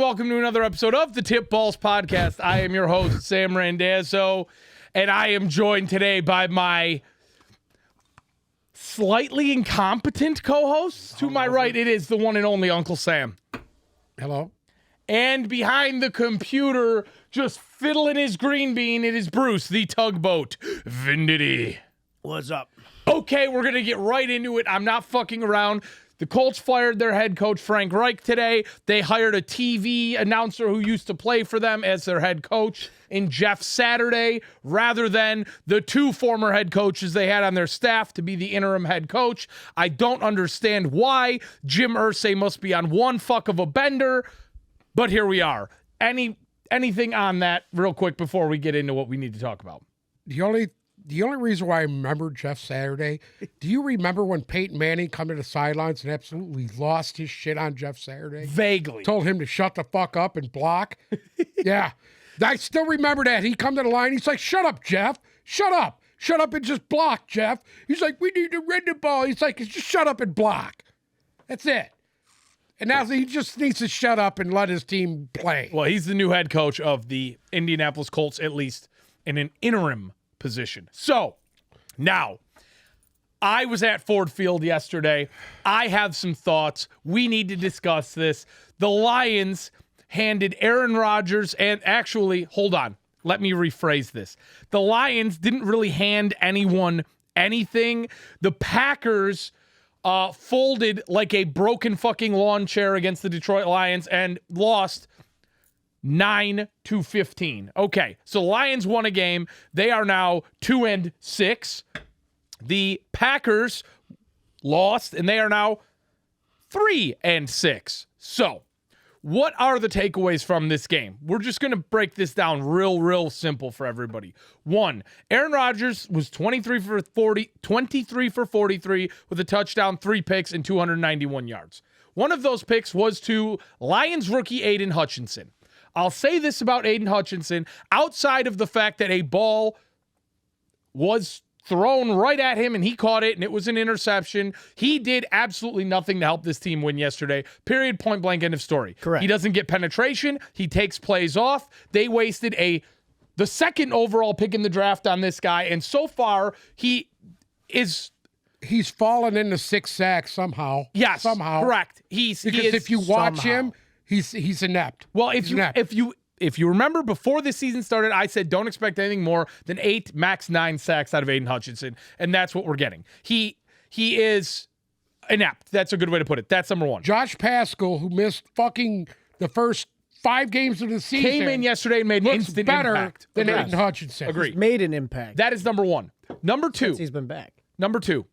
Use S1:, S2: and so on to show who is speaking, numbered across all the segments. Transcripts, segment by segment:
S1: welcome to another episode of the Tip Balls Podcast. I am your host, Sam Randazzo, and I am joined today by my slightly incompetent co-host. To my right, it is the one and only Uncle Sam.
S2: Hello.
S1: And behind the computer, just fiddling his green bean, it is Bruce, the Tugboat. Vindity.
S3: What's up?
S1: Okay, we're going to get right into it. I'm not fucking around. The Colts fired their head coach, Frank Reich, today. They hired a TV announcer who used to play for them as their head coach in Jeff Saturday, rather than the two former head coaches they had on their staff to be the interim head coach. I don't understand why. Jim Irsay must be on one fuck of a bender, but here we are. Anything on that real quick before we get into what we need to talk about?
S2: The only reason why I remember Jeff Saturday, do you remember when Peyton Manning come to the sidelines and absolutely lost his shit on Jeff Saturday?
S1: Vaguely.
S2: Told him to shut the fuck up and block. Yeah. I still remember that. He come to the line. He's like, shut up, Jeff. Shut up. Shut up and just block, Jeff. He's like, we need to run the ball. He's like, just shut up and block. That's it. And now he just needs to shut up and let his team play.
S1: Well, he's the new head coach of the Indianapolis Colts, at least in an interim position. So, now, I was at Ford Field yesterday. I have some thoughts. We need to discuss this. The Lions handed Aaron Rodgers and actually, hold on. Let me rephrase this. The Lions didn't really hand anyone anything. The Packers folded like a broken fucking lawn chair against the Detroit Lions and lost 9-15. Okay, so Lions won a game. They are now 2-6. The Packers lost, and they are now 3-6. So, what are the takeaways from this game? We're just going to break this down real simple for everybody. 1, Aaron Rodgers was 23 for 43 with a touchdown, 3 picks, and 291 yards. One of those picks was to Lions rookie Aiden Hutchinson. I'll say this about Aiden Hutchinson, outside of the fact that a ball was thrown right at him and he caught it and it was an interception, he did absolutely nothing to help this team win yesterday. Period, point blank, end of story.
S3: Correct.
S1: He doesn't get penetration. He takes plays off. They wasted the second overall pick in the draft on this guy, and so far he's
S2: fallen into 6 sacks somehow.
S1: Yes,
S2: somehow.
S1: Correct.
S2: Because if you watch him, he's inept.
S1: Well, if you remember before the season started, I said don't expect anything more than 8, max 9 sacks out of Aiden Hutchinson, and that's what we're getting. He is inept. That's a good way to put it. That's number 1.
S2: Josh Pascal, who missed fucking the first 5 games of the season,
S1: came in yesterday and made an instant
S2: better
S1: impact.
S2: than Aiden Hutchinson.
S1: Agreed.
S3: He's made an impact.
S1: That is number 1. Number 2.
S3: Since he's been back.
S1: Number 2,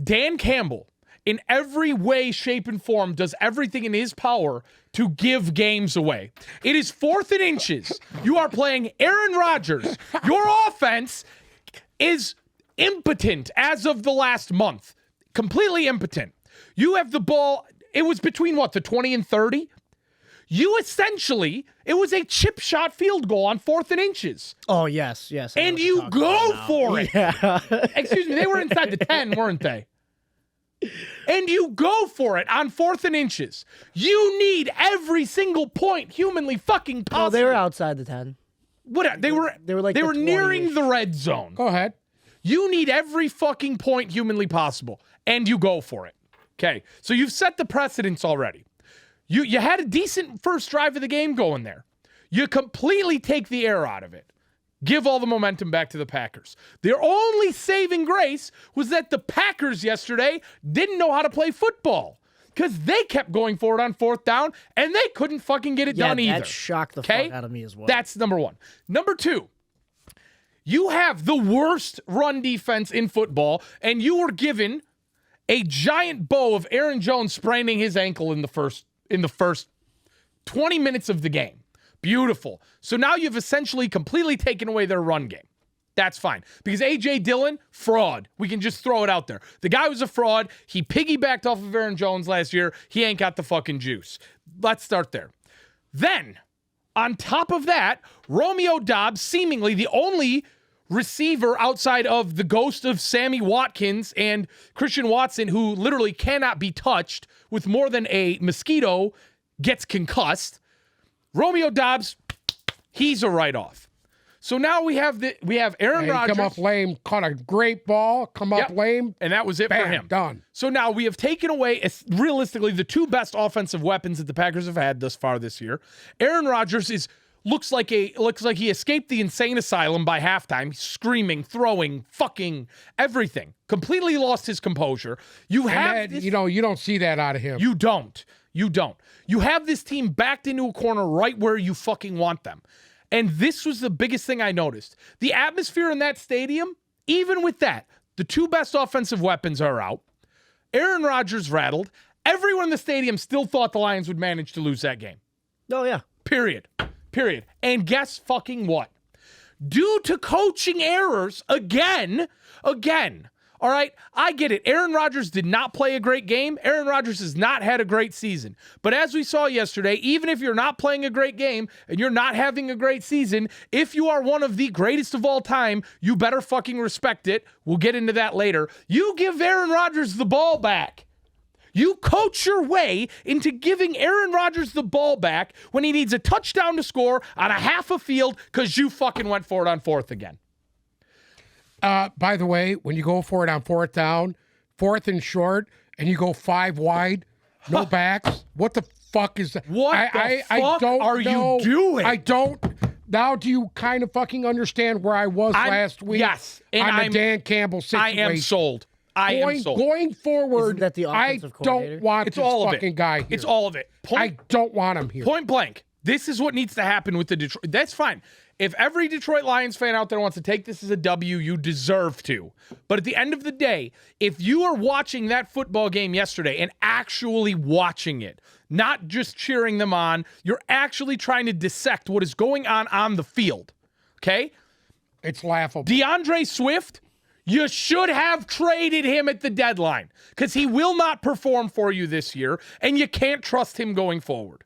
S1: Dan Campbell, in every way, shape, and form, does everything in his power to give games away. It is 4th and inches. You are playing Aaron Rodgers. Your offense is impotent as of the last month. Completely impotent. You have the ball. It was between, the 20 and 30? You essentially, it was a chip shot field goal on 4th and inches.
S3: Oh, yes.
S1: And you go for it.
S3: Yeah.
S1: Excuse me, they were inside the 10, weren't they? And you go for it on 4th and inches. You need every single point humanly fucking possible.
S3: Oh, they were outside the 10.
S1: What? They were
S3: the
S1: nearing the red zone.
S2: Go ahead.
S1: You need every fucking point humanly possible, and you go for it. Okay, so you've set the precedence already. You had a decent first drive of the game going there. You completely take the air out of it. Give all the momentum back to the Packers. Their only saving grace was that the Packers yesterday didn't know how to play football because they kept going for it on 4th down, and they couldn't fucking get it done either.
S3: That shocked the fuck out of me as well.
S1: That's number 1. Number 2, you have the worst run defense in football, and you were given a giant bow of Aaron Jones spraining his ankle in the first 20 minutes of the game. Beautiful. So now you've essentially completely taken away their run game. That's fine. Because A.J. Dillon, fraud. We can just throw it out there. The guy was a fraud. He piggybacked off of Aaron Jones last year. He ain't got the fucking juice. Let's start there. Then, on top of that, Romeo Doubs, seemingly the only receiver outside of the ghost of Sammy Watkins and Christian Watson, who literally cannot be touched with more than a mosquito, gets concussed. Romeo Doubs, he's a write-off. So now we have Aaron Rodgers.
S2: Come up lame, caught a great ball, come up lame.
S1: And that was it
S2: bam,
S1: for him.
S2: Done.
S1: So now we have taken away, realistically, the two best offensive weapons that the Packers have had thus far this year. Aaron Rodgers looks like he escaped the insane asylum by halftime, screaming, throwing, fucking everything. Completely lost his composure. You
S2: don't see that out of him.
S1: You don't. You have this team backed into a corner right where you fucking want them. And this was the biggest thing I noticed. The atmosphere in that stadium, even with that, the two best offensive weapons are out. Aaron Rodgers rattled. Everyone in the stadium still thought the Lions would manage to lose that game.
S3: Oh, yeah.
S1: Period. And guess fucking what? Due to coaching errors, again, all right, I get it. Aaron Rodgers did not play a great game. Aaron Rodgers has not had a great season. But as we saw yesterday, even if you're not playing a great game and you're not having a great season, if you are one of the greatest of all time, you better fucking respect it. We'll get into that later. You give Aaron Rodgers the ball back. You coach your way into giving Aaron Rodgers the ball back when he needs a touchdown to score on a half a field because you fucking went for it on fourth again.
S2: By the way, when you go for it on fourth down, fourth and short, and you go 5 wide, no backs, what the fuck is that?
S1: What the fuck are you doing?
S2: I don't. Now do you kind of fucking understand where I was last week?
S1: Yes. And
S2: on the Dan Campbells situation.
S1: I am sold.
S2: Going forward,
S3: Isn't that the offensive coordinator?
S2: don't want this fucking guy here.
S1: It's all of it.
S2: I don't want him here.
S1: Point blank. This is what needs to happen with the Detroit. That's fine. If every Detroit Lions fan out there wants to take this as a W, you deserve to. But at the end of the day, if you are watching that football game yesterday and actually watching it, not just cheering them on, you're actually trying to dissect what is going on the field. Okay?
S2: It's laughable.
S1: DeAndre Swift, you should have traded him at the deadline because he will not perform for you this year, and you can't trust him going forward.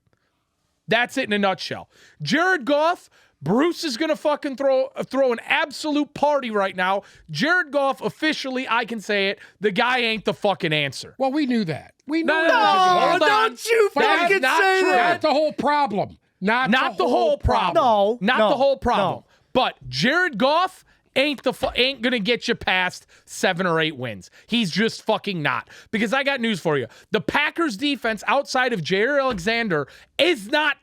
S1: That's it in a nutshell. Jared Goff, Bruce is going to fucking throw an absolute party right now. Jared Goff, officially, I can say it, the guy ain't the fucking answer.
S2: Well, we knew that. We knew
S1: No,
S2: that.
S3: don't you fucking say that.
S2: Not the whole problem. Not the whole problem.
S3: No.
S1: Not the whole problem.
S3: No.
S1: But Jared Goff ain't gonna get you past 7 or 8 wins. He's just fucking not. Because I got news for you. The Packers defense outside of Jair Alexander is not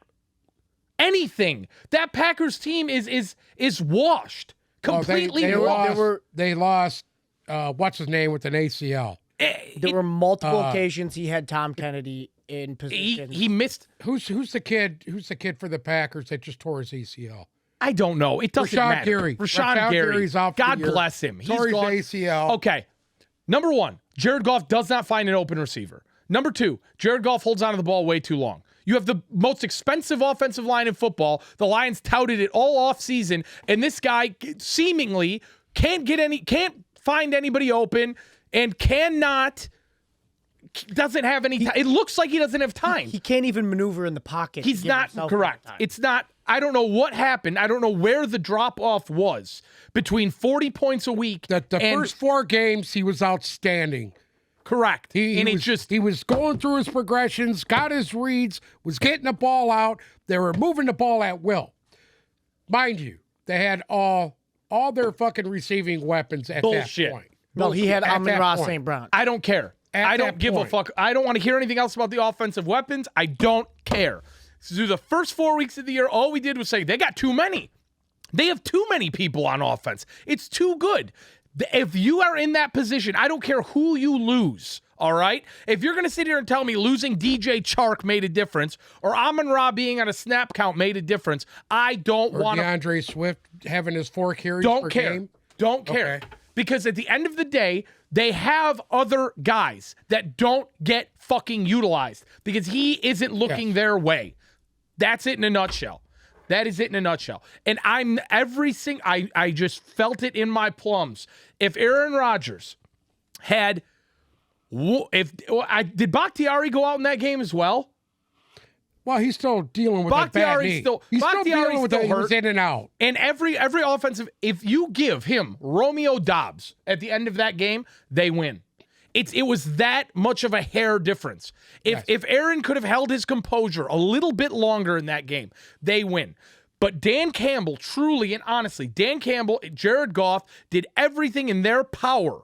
S1: anything. That Packers team is washed. Completely
S2: They lost what's his name with an ACL.
S3: There were multiple occasions he had Tom Kennedy in position.
S1: He missed.
S2: Who's the kid? Who's the kid for the Packers that just tore his ACL?
S1: I don't know. It doesn't
S2: Rashawn
S1: matter.
S2: Gary.
S1: Rashawn
S2: Gary's out for
S1: God
S2: the year.
S1: bless him. He's
S2: Tore his
S1: gone.
S2: ACL.
S1: Okay. Number 1, Jared Goff does not find an open receiver. Number 2, Jared Goff holds onto the ball way too long. You have the most expensive offensive line in football. The Lions touted it all offseason, and this guy seemingly can't find anybody open and doesn't have any time. It looks like he doesn't have time.
S3: He can't even maneuver in the pocket.
S1: He's not correct.
S3: Time.
S1: It's not. I don't know what happened. I don't know where the drop-off was between 40 points a week.
S2: The first 4 games, he was outstanding.
S1: Correct.
S2: He was going through his progressions, got his reads, was getting the ball out. They were moving the ball at will. Mind you, they had all their fucking receiving weapons at that point.
S3: No, he had Amon-Ra
S2: point.
S3: St. Brown.
S1: I don't care. I don't give a fuck. I don't want to hear anything else about the offensive weapons. I don't care. Through the first 4 weeks of the year, all we did was say, they got too many. They have too many people on offense. It's too good. If you are in that position, I don't care who you lose, all right? If you're going to sit here and tell me losing DJ Chark made a difference or Amon-Ra being on a snap count made a difference, I don't want to.
S2: DeAndre Swift having his 4 carries per game.
S1: Don't care. Okay. Because at the end of the day, they have other guys that don't get fucking utilized because he isn't looking their way. That's it in a nutshell. That is it in a nutshell. And I just felt it in my plums. If Aaron Rodgers did Bakhtiari go out in that game as well?
S2: Well, he's still dealing with a bad knee. He's still dealing with it. He was in and out.
S1: And every offensive, if you give him Romeo Doubs at the end of that game, they win. It was that much of a hair difference. If Aaron could have held his composure a little bit longer in that game, they win. But Dan Campbell, truly and honestly, Dan Campbell, Jared Goff did everything in their power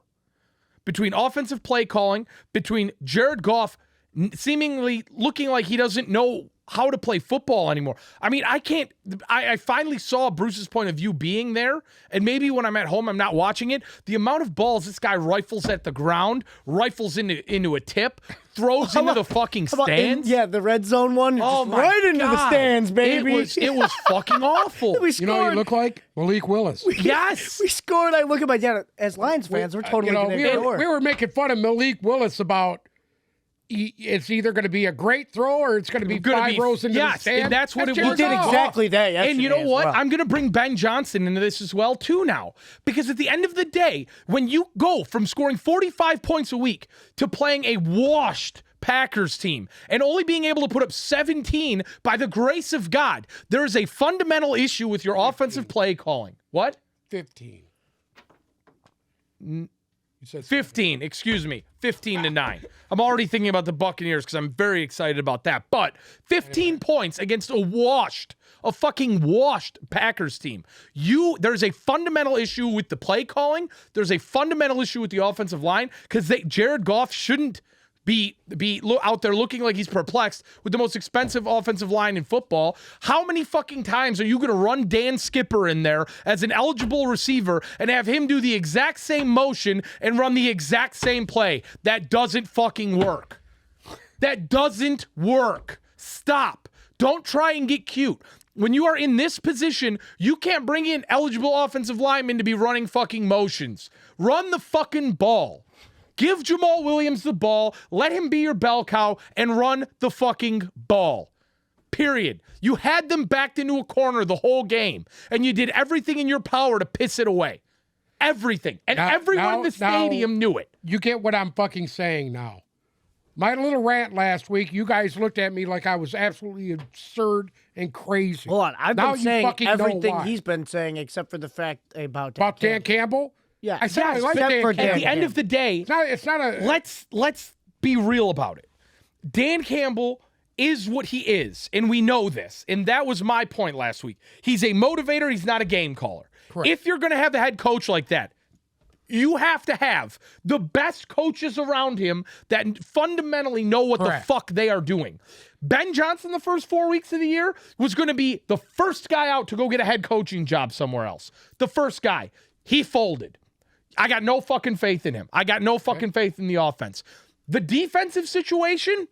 S1: between offensive play calling, between Jared Goff seemingly looking like he doesn't know how to play football anymore. I mean, I finally saw Bruce's point of view being there, and maybe when I'm at home, I'm not watching it. The amount of balls this guy rifles at the ground, rifles into a tip, throws into the fucking stands.
S3: The red zone one.
S1: Oh,
S3: Just
S1: my
S3: right into the
S1: God.
S3: stands, baby.
S1: It was fucking awful.
S3: We
S2: You
S3: scored.
S2: know what you look like? Malik Willis.
S1: Yes.
S3: We scored. I look at my dad. As Lions fans, we're totally going to ignore.
S2: we were making fun of Malik Willis about it's either going to be a great throw or it's going to be five rows into the stand.
S1: And that's what it
S3: He
S1: was.
S3: did exactly that yesterday.
S1: And you know
S3: as
S1: what?
S3: well.
S1: I'm going to bring Ben Johnson into this as well, too, now. Because at the end of the day, when you go from scoring 45 points a week to playing a washed Packers team and only being able to put up 17 by the grace of God, there is a fundamental issue with your offensive play calling. What?
S2: 15. You said
S1: 15, excuse me, 15-9. I'm already thinking about the Buccaneers because I'm very excited about that. But 15 points against a fucking washed Packers team. There's a fundamental issue with the play calling. There's a fundamental issue with the offensive line because Jared Goff shouldn't be out there looking like he's perplexed with the most expensive offensive line in football. How many fucking times are you going to run Dan Skipper in there as an eligible receiver and have him do the exact same motion and run the exact same play? That doesn't fucking work. That doesn't work. Stop. Don't try and get cute. When you are in this position, you can't bring in eligible offensive linemen to be running fucking motions. Run the fucking ball. Give Jamal Williams the ball, let him be your bell cow, and run the fucking ball. Period. You had them backed into a corner the whole game, and you did everything in your power to piss it away. Everything. And everyone in the stadium knew it.
S2: You get what I'm fucking saying now. My little rant last week, you guys looked at me like I was absolutely absurd and crazy.
S3: Hold on. I've
S2: Now
S3: been
S2: you
S3: saying
S2: fucking know
S3: everything
S2: why.
S3: he's been saying except for the fact about
S2: Dan Campbell?
S3: Yeah.
S2: I said I like
S3: except
S2: Dan
S3: for
S2: Campbell.
S1: At the end of the day,
S2: It's not a...
S1: let's be real about it. Dan Campbell is what he is, and we know this. And that was my point last week. He's a motivator. He's not a game caller.
S2: Correct.
S1: If you're going to have a head coach like that, you have to have the best coaches around him that fundamentally know what
S2: Correct.
S1: the fuck they are doing. Ben Johnson, the first 4 weeks of the year, was going to be the first guy out to go get a head coaching job somewhere else. The first guy. He folded. I got no fucking faith in him. I got no fucking faith in the offense. The defensive situation,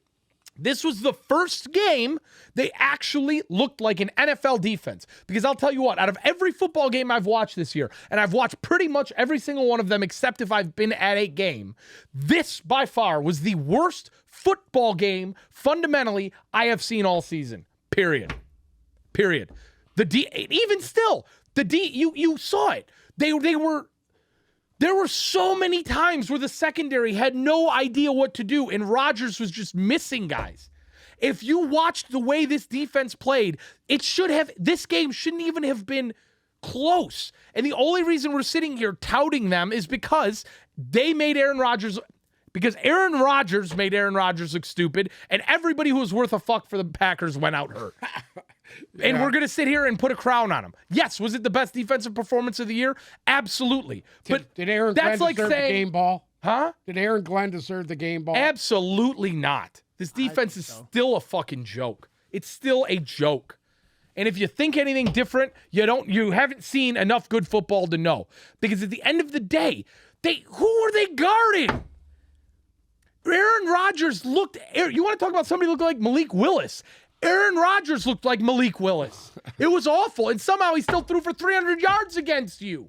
S1: this was the first game they actually looked like an NFL defense. Because I'll tell you what, out of every football game I've watched this year, and I've watched pretty much every single one of them except if I've been at a game, this by far was the worst football game fundamentally I have seen all season. Period. Even still, you saw it. There were so many times where the secondary had no idea what to do, and Rodgers was just missing guys. If you watched the way this defense played, this game shouldn't even have been close. And the only reason we're sitting here touting them is because Aaron Rodgers made Aaron Rodgers look stupid, and everybody who was worth a fuck for the Packers went out hurt. And we're going to sit here and put a crown on him. Yes, was it the best defensive performance of the year? Absolutely. But
S2: did Aaron Glenn deserve the game ball?
S1: Huh?
S2: Did Aaron Glenn deserve the game ball?
S1: Absolutely not. This defense is still a fucking joke. It's still a joke. And if you think anything different, you haven't seen enough good football to know. Because at the end of the day, who are they guarding? Aaron Rodgers you want to talk about somebody looking like Malik Willis? Aaron Rodgers looked like Malik Willis. It was awful. And somehow he still threw for 300 yards against you.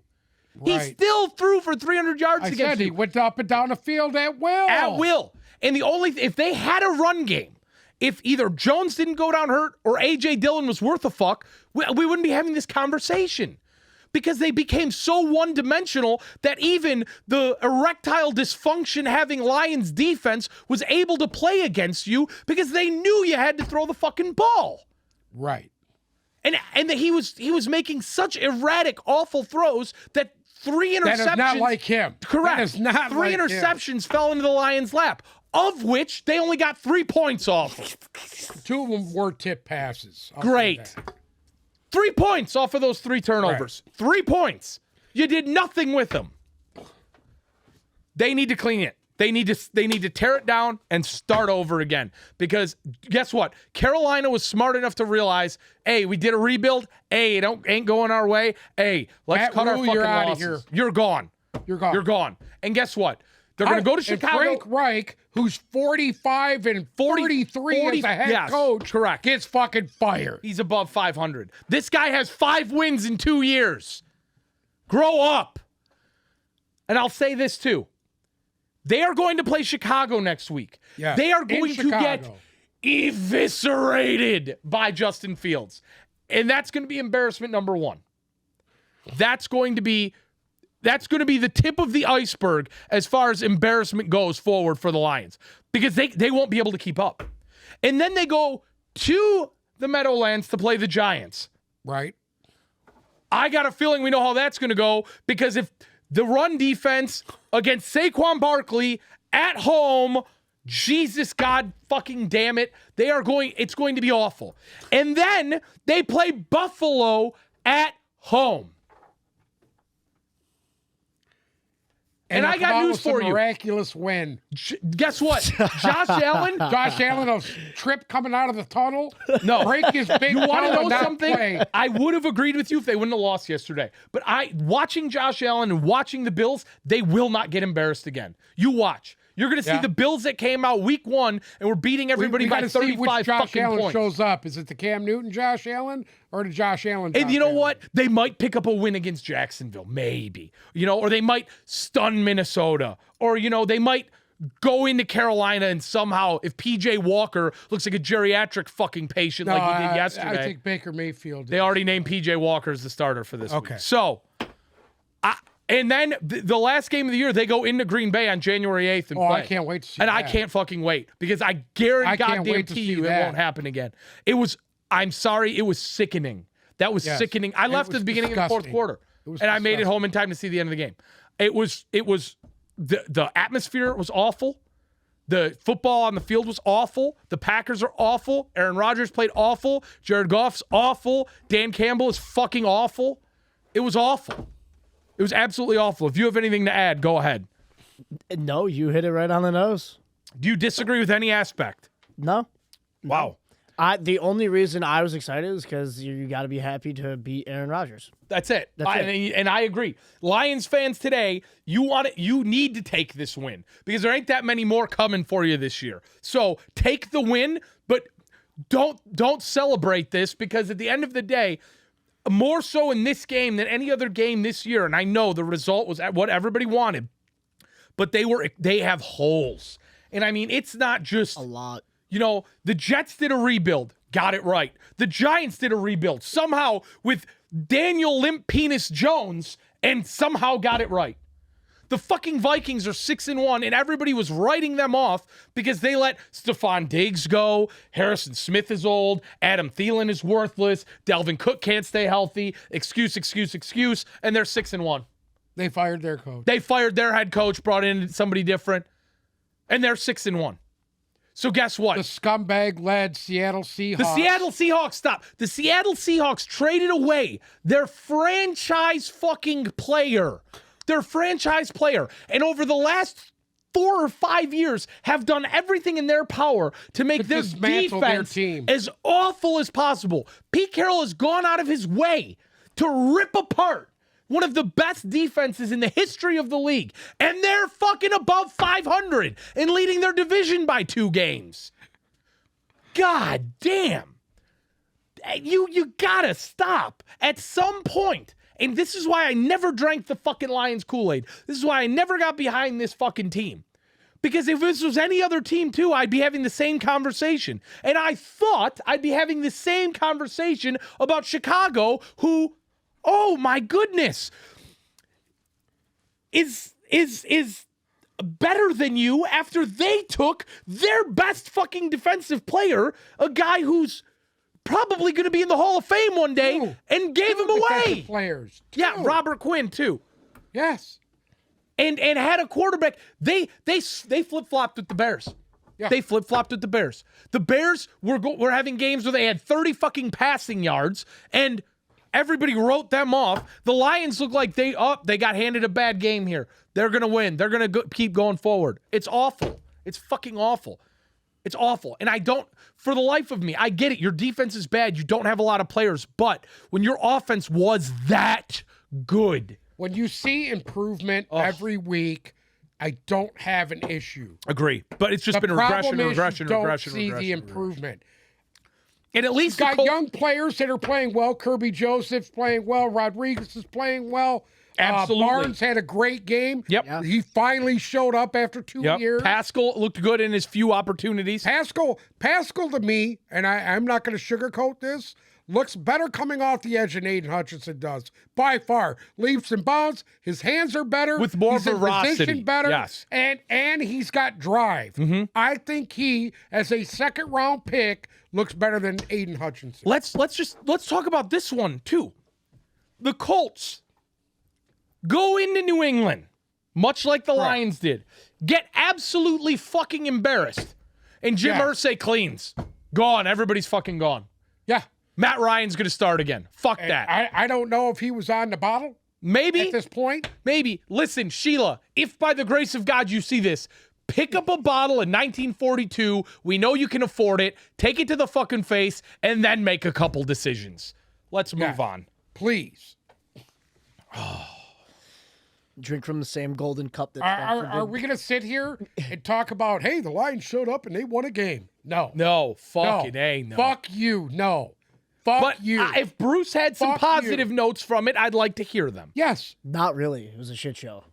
S2: Right.
S1: He still threw for 300 yards against you.
S2: I said he went up and down the field at will.
S1: At will. And if they had a run game, if either Jones didn't go down hurt or A.J. Dillon was worth a fuck, we wouldn't be having this conversation. Because they became so one-dimensional that even the erectile dysfunction-having Lions defense was able to play against you because they knew you had to throw the fucking ball.
S2: Right.
S1: And that he was making such erratic, awful throws that 3 interceptions.
S2: That is not like him.
S1: Correct.
S2: That is not
S1: 3
S2: like him.
S1: interceptions fell into the Lions' lap, of which they only got 3 points off of.
S2: 2 of them were tip passes. I'll say
S1: Great.
S2: that.
S1: 3 points off of those 3 turnovers. 3 points. You did nothing with them. They need to clean it. They need to tear it down and start over again. Because guess what? Carolina was smart enough to realize, hey, we did a rebuild. Hey, it ain't going our way. Hey, let's
S2: Matt
S1: cut our
S2: Rule,
S1: fucking
S2: you're outta
S1: losses.
S2: here.
S1: You're gone.
S2: You're gone.
S1: You're gone. And guess what? They're going to go to Chicago.
S2: And Frank Reich, who's 45 and 43 as a head coach,
S1: correct.
S2: gets fucking fired.
S1: He's above 500. This guy has 5 wins in 2 years. Grow up. And I'll say this too. They are going to play Chicago next week.
S2: Yeah,
S1: they are going to get
S2: Chicago.
S1: eviscerated by Justin Fields. And that's going to be embarrassment number 1. That's going to be the tip of the iceberg as far as embarrassment goes forward for the Lions. Because they won't be able to keep up. And then they go to the Meadowlands to play the Giants.
S2: Right.
S1: I got a feeling we know how that's going to go, because if the run defense against Saquon Barkley at home, Jesus God fucking damn it, it's going to be awful. And then they play Buffalo at home. And I got news for you.
S2: Miraculous win.
S1: Guess what? Josh Allen.
S2: Josh Allen, a trip coming out of the tunnel.
S1: No.
S2: Break his big toe.
S1: You want to know
S2: and not
S1: something?
S2: play.
S1: I would have agreed with you if they wouldn't have lost yesterday. But watching Josh Allen and watching the Bills, they will not get embarrassed again. You watch. You're going to see the Bills that came out week 1 and were beating everybody by 35
S2: see which Josh
S1: fucking
S2: Allen
S1: points.
S2: shows up. Is it the Cam Newton Josh Allen or the Josh Allen?
S1: And
S2: Josh
S1: you know
S2: Allen?
S1: what? They might pick up a win against Jacksonville, maybe. Or they might stun Minnesota. Or, they might go into Carolina and somehow, if PJ Walker looks like a geriatric fucking patient like he did yesterday.
S2: I think Baker Mayfield.
S1: They already named PJ Walker as the starter for this
S2: Okay.
S1: week. So, and then the last game of the year, they go into Green Bay on January 8th and play.
S2: I can't wait to see
S1: and
S2: that.
S1: I can't fucking wait, because I guarantee you it won't happen again. I'm sorry, it was sickening. That was sickening. I left at the beginning of the fourth quarter, and I made it home in time to see the end of the game. It was the atmosphere was awful. The football on the field was awful. The Packers are awful. Aaron Rodgers played awful. Jared Goff's awful. Dan Campbell is fucking awful. It was awful. It was absolutely awful. If you have anything to add, go ahead.
S3: No, you hit it right on the nose.
S1: Do you disagree with any aspect?
S3: No.
S1: Wow.
S3: The only reason I was excited is because you got to be happy to beat Aaron Rodgers.
S1: That's it.
S3: That's it.
S1: And I agree. Lions fans today, you need to take this win, because there ain't that many more coming for you this year. So take the win, but don't celebrate this, because at the end of the day, more so in this game than any other game this year, and I know the result was what everybody wanted, but they have holes. And I mean, it's not just
S3: A lot.
S1: The Jets did a rebuild, got it right. The Giants did a rebuild, somehow with Daniel Limp Penis Jones, and somehow got it right. The fucking Vikings are 6-1, and everybody was writing them off because they let Stephon Diggs go. Harrison Smith is old. Adam Thielen is worthless. Dalvin Cook can't stay healthy. Excuse. And they're 6-1.
S2: They fired their coach.
S1: They fired their head coach, brought in somebody different, and they're 6-1. So guess what?
S2: The scumbag-led Seattle Seahawks.
S1: The Seattle Seahawks traded away their franchise fucking player. Their franchise player. And over the last 4 or 5 years have done everything in their power to make this defense as awful as possible. Pete Carroll has gone out of his way to rip apart one of the best defenses in the history of the league. And they're fucking above 500 and leading their division by 2 games. God damn. You gotta stop at some point. And this is why I never drank the fucking Lions Kool-Aid. This is why I never got behind this fucking team. Because if this was any other team too, I'd be having the same conversation. And I thought I'd be having the same conversation about Chicago, who, oh my goodness, is better than you after they took their best fucking defensive player, a guy who's probably going to be in the Hall of Fame one day, and gave him away.
S2: Players.
S1: Yeah, Robert Quinn too.
S2: Yes.
S1: And had a quarterback. They flip-flopped with the Bears.
S2: Yeah.
S1: They flip-flopped with the Bears. The Bears were having games where they had 30 fucking passing yards, and everybody wrote them off. The Lions look like they got handed a bad game here. They're going to win. They're going to keep going forward. It's awful. It's fucking awful. It's awful. And for the life of me, I get it. Your defense is bad. You don't have a lot of players. But when your offense was that good.
S2: When you see improvement every week, I don't have an issue.
S1: Agree. But it's just been regression.
S2: Don't see the improvement.
S1: And at least
S2: got young players that are playing well. Kirby Joseph's playing well. Rodriguez is playing well.
S1: Absolutely.
S2: Barnes had a great game.
S1: Yep.
S3: Yeah.
S2: He finally showed up after 2 years.
S1: Pascal looked good in his few opportunities.
S2: Pascal to me, and I'm not going to sugarcoat this, looks better coming off the edge than Aiden Hutchinson does. By far. Leaps and bounds. His hands are better.
S1: With more
S2: he's
S1: veracity.
S2: In position better.
S1: Yes.
S2: And he's got drive.
S1: Mm-hmm.
S2: I think he, as a second-round pick, looks better than Aiden Hutchinson.
S1: Let's talk about this one too. The Colts go into New England, much like the Lions did, get absolutely fucking embarrassed, and Jim Irsay cleans. Gone. Everybody's fucking gone.
S2: Yeah.
S1: Matt Ryan's going to start again. Fuck that.
S2: I don't know if he was on the bottle
S1: Maybe.
S2: at this point.
S1: Maybe. Listen, Sheila, if by the grace of God you see this, pick up a bottle in 1942. We know you can afford it. Take it to the fucking face and then make a couple decisions. Let's move on.
S2: Please.
S3: Drink from the same golden cup that
S2: Are we going to sit here and talk about, hey, the Lions showed up and they won a game? No.
S1: No. Fucking A, no.
S2: Fuck you. No. Fuck you.
S1: If Bruce had some
S2: Fuck
S1: positive
S2: you.
S1: notes from it, I'd like to hear them.
S2: Yes.
S3: Not really. It was a shit show.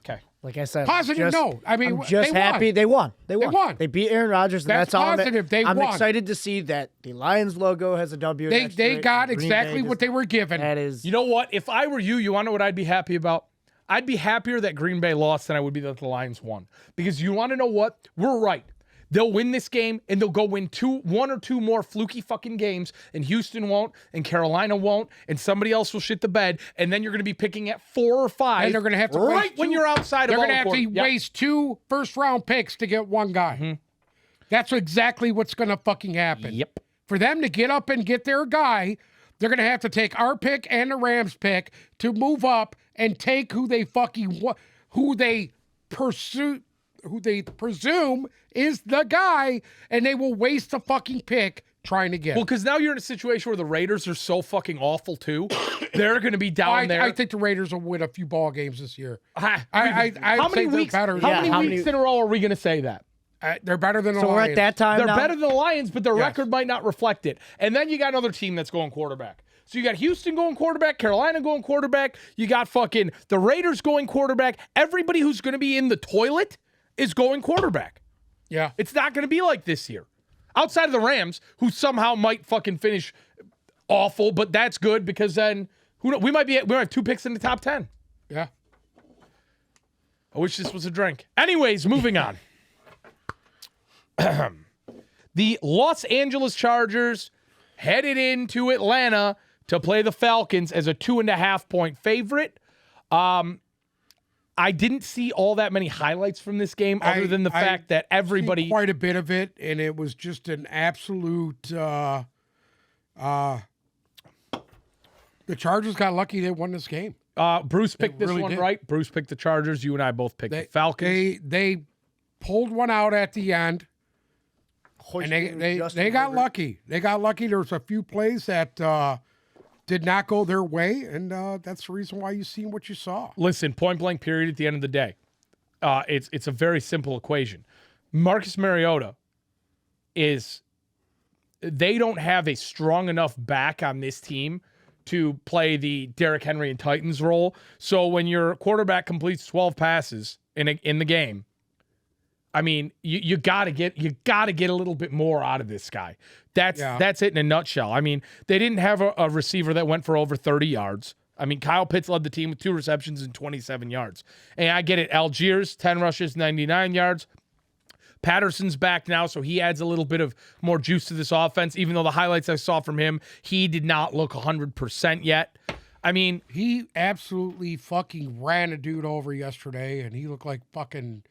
S1: Okay.
S3: Like I said,
S2: Positive, no. I mean,
S3: I'm just
S2: they
S3: happy
S2: won.
S3: they won. They
S2: They won.
S3: They beat Aaron Rodgers. And
S2: That's
S3: that's all.
S2: positive. They
S3: I'm
S2: won.
S3: excited to see that the Lions logo has a W.
S2: They
S3: next to it,
S2: got
S3: and Green
S2: exactly
S3: Bay
S2: what
S3: does
S2: they were given.
S3: That is.
S1: You know what? If I were you want to know what I'd be happy about? I'd be happier that Green Bay lost than I would be that the Lions won. Because you want to know what? We're right. They'll win this game, and they'll go win one or two more fluky fucking games, and Houston won't, and Carolina won't, and somebody else will shit the bed, and then you're going to be picking at 4 or 5.
S2: And they're going to have to
S1: right
S2: waste
S1: when
S2: two-
S1: you're outside
S2: They're
S1: of all
S2: going to have to
S1: Yep.
S2: waste 2 first-round picks to get one guy.
S1: Mm-hmm.
S2: That's exactly what's going to fucking happen.
S1: Yep.
S2: For them to get up and get their guy, they're going to have to take our pick and the Rams pick to move up and take who they presume is the guy, and they will waste the fucking pick trying to get.
S1: Well, because now you're in a situation where the Raiders are so fucking awful, too. They're going to be down there.
S2: I think the Raiders will win a few ball games this year.
S1: How
S2: many
S1: many weeks
S2: better.
S1: How
S3: Yeah,
S1: many weeks in a row are we going to say that?
S2: They're better than the
S3: So we're
S2: Lions.
S3: at that time
S1: They're
S3: now.
S1: better than the Lions, but their
S2: Yes.
S1: record might not reflect it. And then you got another team that's going quarterback. So you got Houston going quarterback, Carolina going quarterback. You got fucking the Raiders going quarterback. Everybody who's going to be in the toilet is going quarterback.
S2: Yeah.
S1: It's not going to be like this year. Outside of the Rams, who somehow might fucking finish awful, but that's good because then we might have 2 picks in the top 10.
S2: Yeah.
S1: I wish this was a drink. Anyways, moving on. The Los Angeles Chargers headed into Atlanta to play the Falcons as a 2.5-point favorite. I didn't see all that many highlights from this game other than the fact that everybody...
S2: seen quite a bit of it, and it was just an absolute... the Chargers got lucky they won this game.
S1: Bruce picked this
S2: really
S1: one
S2: did.
S1: right. Bruce picked the Chargers. You and I both picked the Falcons.
S2: They pulled one out at the end, and they got lucky. They got lucky. There was a few plays that did not go their way, and that's the reason why you seen what you saw.
S1: Listen, point blank period at the end of the day. It's a very simple equation. Marcus Mariota they don't have a strong enough back on this team to play the Derrick Henry and Titans role. So when your quarterback completes 12 passes in the game, I mean, you gotta get a little bit more out of this guy. That's it in a nutshell. I mean, they didn't have a receiver that went for over 30 yards. I mean, Kyle Pitts led the team with 2 receptions and 27 yards. And I get it. Algiers, 10 rushes, 99 yards. Patterson's back now, so he adds a little bit of more juice to this offense. Even though the highlights I saw from him, he did not look 100% yet. I mean,
S2: he absolutely fucking ran a dude over yesterday, and he looked like fucking.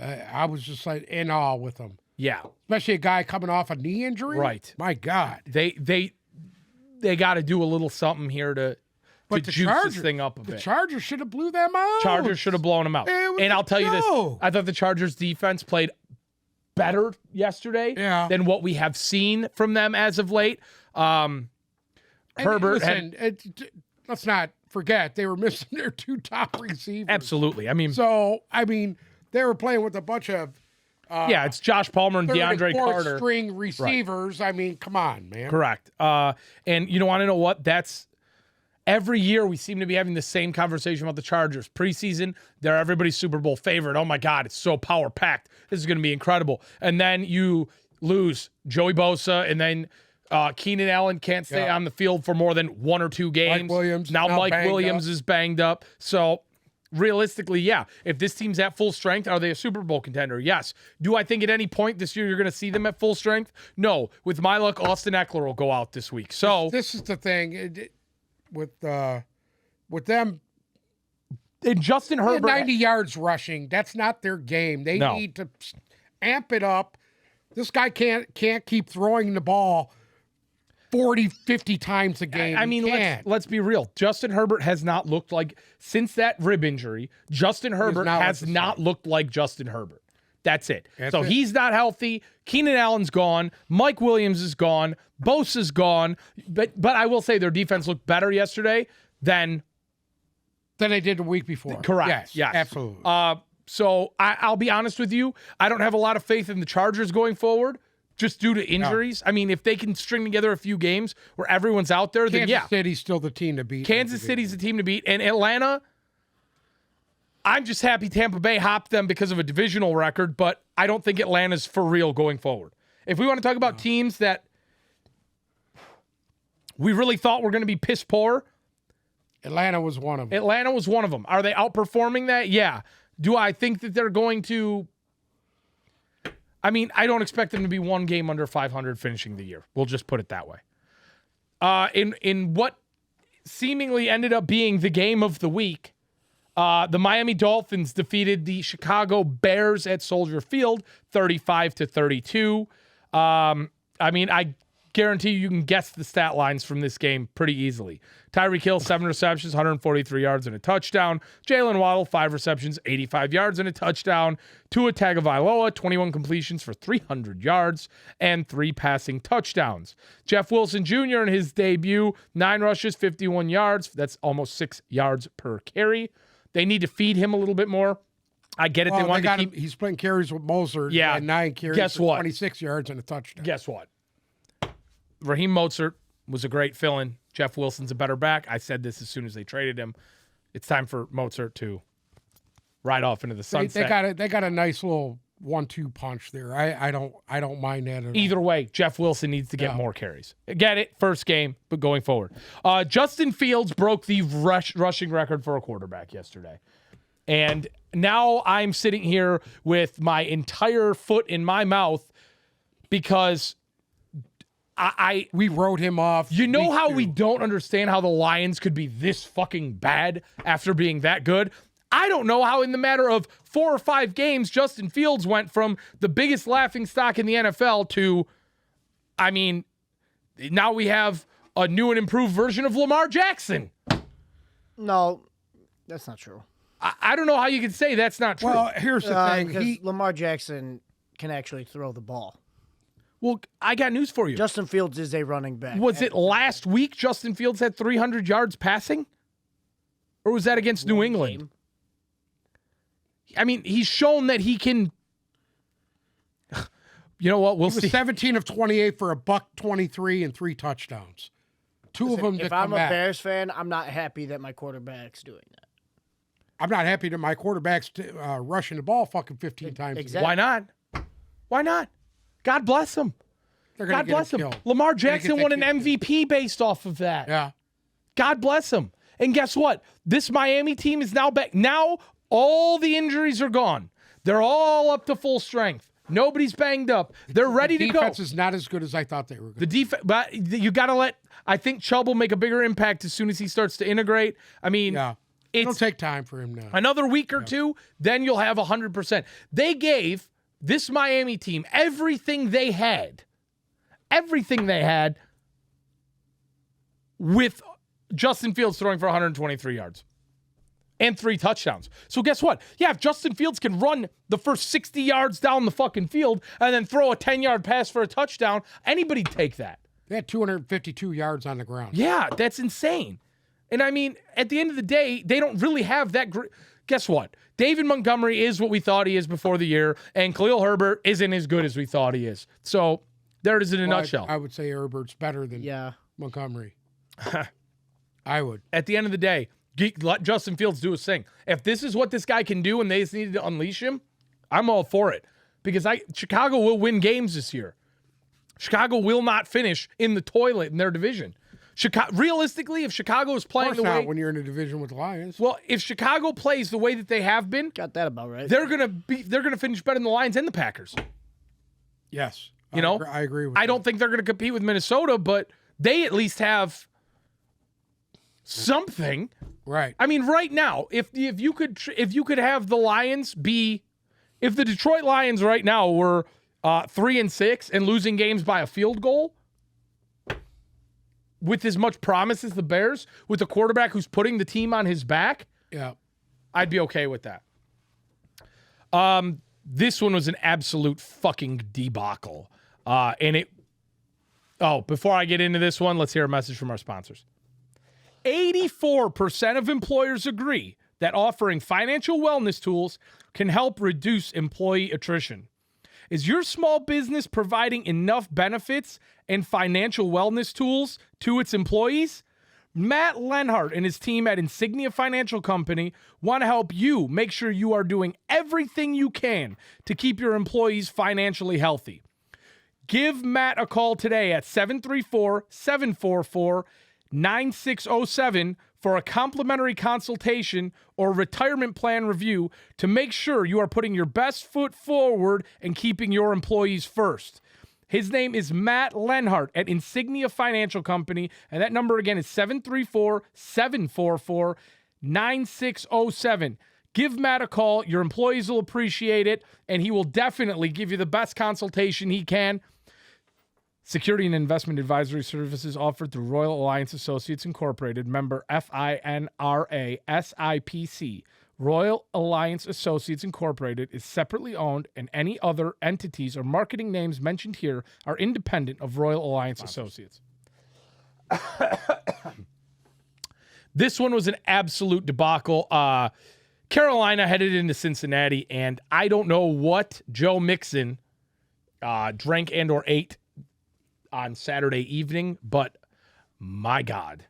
S2: I was just like in awe with him.
S1: yeah,
S2: Especially a guy coming off a knee injury.
S1: right.
S2: My God.
S1: They got to do a little something here to juice this thing up a
S2: The
S1: bit.
S2: Chargers should have blew them out.
S1: Chargers should have blown them out.
S2: It was
S1: And I'll tell you this:
S2: Joe.
S1: I thought the Chargers defense played better yesterday than what we have seen from them as of late.
S2: And
S1: Herbert
S2: listen, let's not forget they were missing their 2 top receivers.
S1: absolutely. I mean,
S2: So they were playing with a bunch of
S1: yeah, it's Josh Palmer and
S2: third
S1: DeAndre
S2: and fourth
S1: Carter.
S2: string receivers. I mean, come on, man.
S1: Correct. And you want to know what? That's every year we seem to be having the same conversation about the Chargers. Preseason, they're everybody's Super Bowl favorite. Oh my God, it's so power packed. This is going to be incredible. And then you lose Joey Bosa, and then Keenan Allen can't stay on the field for more than 1 or 2 games.
S2: Mike Williams
S1: now
S2: now
S1: Mike
S2: banged
S1: Williams
S2: up.
S1: is banged up. So realistically, yeah, if this team's at full strength, are they a Super Bowl contender? Yes. Do I think at any point this year you're going to see them at full strength? No. With my luck, Austin Eckler will go out this week. So
S2: This is the thing with them.
S1: and Justin
S2: They had
S1: Herbert,
S2: 90 yards rushing. That's not their game. They
S1: No.
S2: need to amp it up. This guy can't keep throwing the ball 40, 50 times a game.
S1: I mean, let's be real. Justin Herbert has not looked like, since that rib injury, Justin Herbert
S2: not
S1: has
S2: looked the
S1: not looked like Justin Herbert. That's it.
S2: That's it.
S1: He's not healthy. Keenan Allen's gone. Mike Williams is gone. Bosa's gone. But I will say their defense looked better yesterday than
S2: they did the week before.
S1: correct. Yes.
S2: Absolutely.
S1: So I'll be honest with you. I don't have a lot of faith in the Chargers going forward, just due to injuries. I mean, if they can string together a few games where everyone's out there, then
S2: Kansas City's still the team to beat.
S1: Kansas City's the team to beat. And Atlanta, I'm just happy Tampa Bay hopped them because of a divisional record, but I don't think Atlanta's for real going forward. If we want to talk about teams that we really thought were going to be piss poor,
S2: Atlanta was one of them.
S1: Atlanta was one of them. Are they outperforming that? Yeah. Do I think that they're going to? I mean, I don't expect them to be 1 game under 500 finishing the year. We'll just put it that way. In what seemingly ended up being the game of the week, the Miami Dolphins defeated the Chicago Bears at Soldier Field 35-32. I mean, I guarantee you can guess the stat lines from this game pretty easily. Tyreek Hill, 7 receptions, 143 yards and a touchdown. Jalen Waddle, 5 receptions, 85 yards and a touchdown. Tua Tagovailoa, 21 completions for 300 yards and 3 passing touchdowns. Jeff Wilson Jr. in his debut, 9 rushes, 51 yards. That's almost 6 yards per carry. They need to feed him a little bit more. I get it.
S2: Well,
S1: they want to keep.
S2: He's playing carries with Mozart.
S1: Yeah.
S2: And 9 carries.
S1: Guess
S2: for
S1: what?
S2: 26 yards and a touchdown.
S1: Guess what? Raheem Mostert was a great fill-in. Jeff Wilson's a better back. I said this as soon as they traded him. It's time for Mostert to ride off into the sunset.
S2: They got a nice little 1-2 punch there. I don't mind that at all.
S1: Either way, Jeff Wilson needs to get more carries. Get it? First game, but going forward. Justin Fields broke the rushing record for a quarterback yesterday. And now I'm sitting here with my entire foot in my mouth because
S2: we wrote him off.
S1: You know how
S2: week
S1: we
S2: 2.
S1: don't understand how the Lions could be this fucking bad after being that good? I don't know how in the matter of 4 or 5 games, Justin Fields went from the biggest laughing stock in the NFL to, I mean, now we have a new and improved version of Lamar Jackson.
S3: No, that's not true.
S1: I don't know how you can say that's not true.
S2: Well, here's the thing.
S3: Because Lamar Jackson can actually throw the ball.
S1: Well, I got news for you.
S3: Justin Fields is a running back.
S1: Was it last week Justin Fields had 300 yards passing? Or was that against New England?
S3: Game.
S1: I mean, he's shown that he can. You know what? We'll
S2: He was
S1: see.
S2: 17 of 28 for $123 and 3 touchdowns. 2 of them to
S3: If
S2: come
S3: I'm a
S2: back.
S3: Bears fan, I'm not happy that my quarterback's doing that.
S2: I'm not happy that my quarterback's rushing the ball fucking 15 times.
S3: Exactly.
S1: Why not? Why not? God bless him.
S2: They're gonna
S1: God
S2: get
S1: bless him.
S2: killed.
S1: Lamar
S2: They're gonna
S1: Jackson
S2: get
S1: won an
S2: that kid
S1: MVP based off of that.
S2: Yeah.
S1: God bless him. And guess what? This Miami team is now back. Now all the injuries are gone. They're all up to full strength. Nobody's banged up. They're ready to go.
S2: Defense is not as good as I thought they were.
S1: The defense, but you got to let. I think Chubb will make a bigger impact as soon as he starts to integrate. I mean,
S2: Yeah. It'll take time for him now.
S1: Another week or two, then you'll have 100%. They gave this Miami team everything they had with Justin Fields throwing for 123 yards and 3 touchdowns. So guess what? Yeah, if Justin Fields can run the first 60 yards down the fucking field and then throw a 10-yard pass for a touchdown, anybody'd take that.
S2: They had 252 yards on the ground.
S1: Yeah, that's insane. And I mean, at the end of the day, they don't really have that great. Guess what? David Montgomery is what we thought he is before the year, and Khalil Herbert isn't as good as we thought he is. So there it is in a nutshell.
S2: I would say Herbert's better than Montgomery. I would.
S1: At the end of the day, let Justin Fields do his thing. If this is what this guy can do and they just needed to unleash him, I'm all for it. Because Chicago will win games this year. Chicago will not finish in the toilet in their division. Realistically, if Chicago is playing the way
S2: when you're in a division with the Lions.
S1: Well, if Chicago plays the way that they have been,
S3: got that about right.
S1: They're gonna finish better than the Lions and the Packers.
S2: Yes,
S1: I
S2: agree with.
S1: I don't think they're gonna compete with Minnesota, but they at least have something.
S2: Right.
S1: I mean, right now, if you could have the Lions be, if the Detroit Lions right now were 3-6 and losing games by a field goal, with as much promise as the Bears, with a quarterback who's putting the team on his back, I'd be okay with that. This one was an absolute fucking debacle. Before I get into this one, let's hear a message from our sponsors. 84% of employers agree that offering financial wellness tools can help reduce employee attrition. Is your small business providing enough benefits and financial wellness tools to its employees? Matt Lenhart and his team at Insignia Financial Company want to help you make sure you are doing everything you can to keep your employees financially healthy. Give Matt a call today at 734-744-9607 for a complimentary consultation or retirement plan review to make sure you are putting your best foot forward and keeping your employees first. His name is Matt Lenhart at Insignia Financial Company, and that number again is 734-744-9607. Give Matt a call. Your employees will appreciate it, and he will definitely give you the best consultation he can. Security and investment advisory services offered through Royal Alliance Associates Incorporated, member FINRA SIPC. Royal Alliance Associates Incorporated is separately owned, and any other entities or marketing names mentioned here are independent of Royal Alliance Associates. This one was an absolute debacle. Carolina headed into Cincinnati, and I don't know what Joe Mixon drank and or ate on Saturday evening, but my God,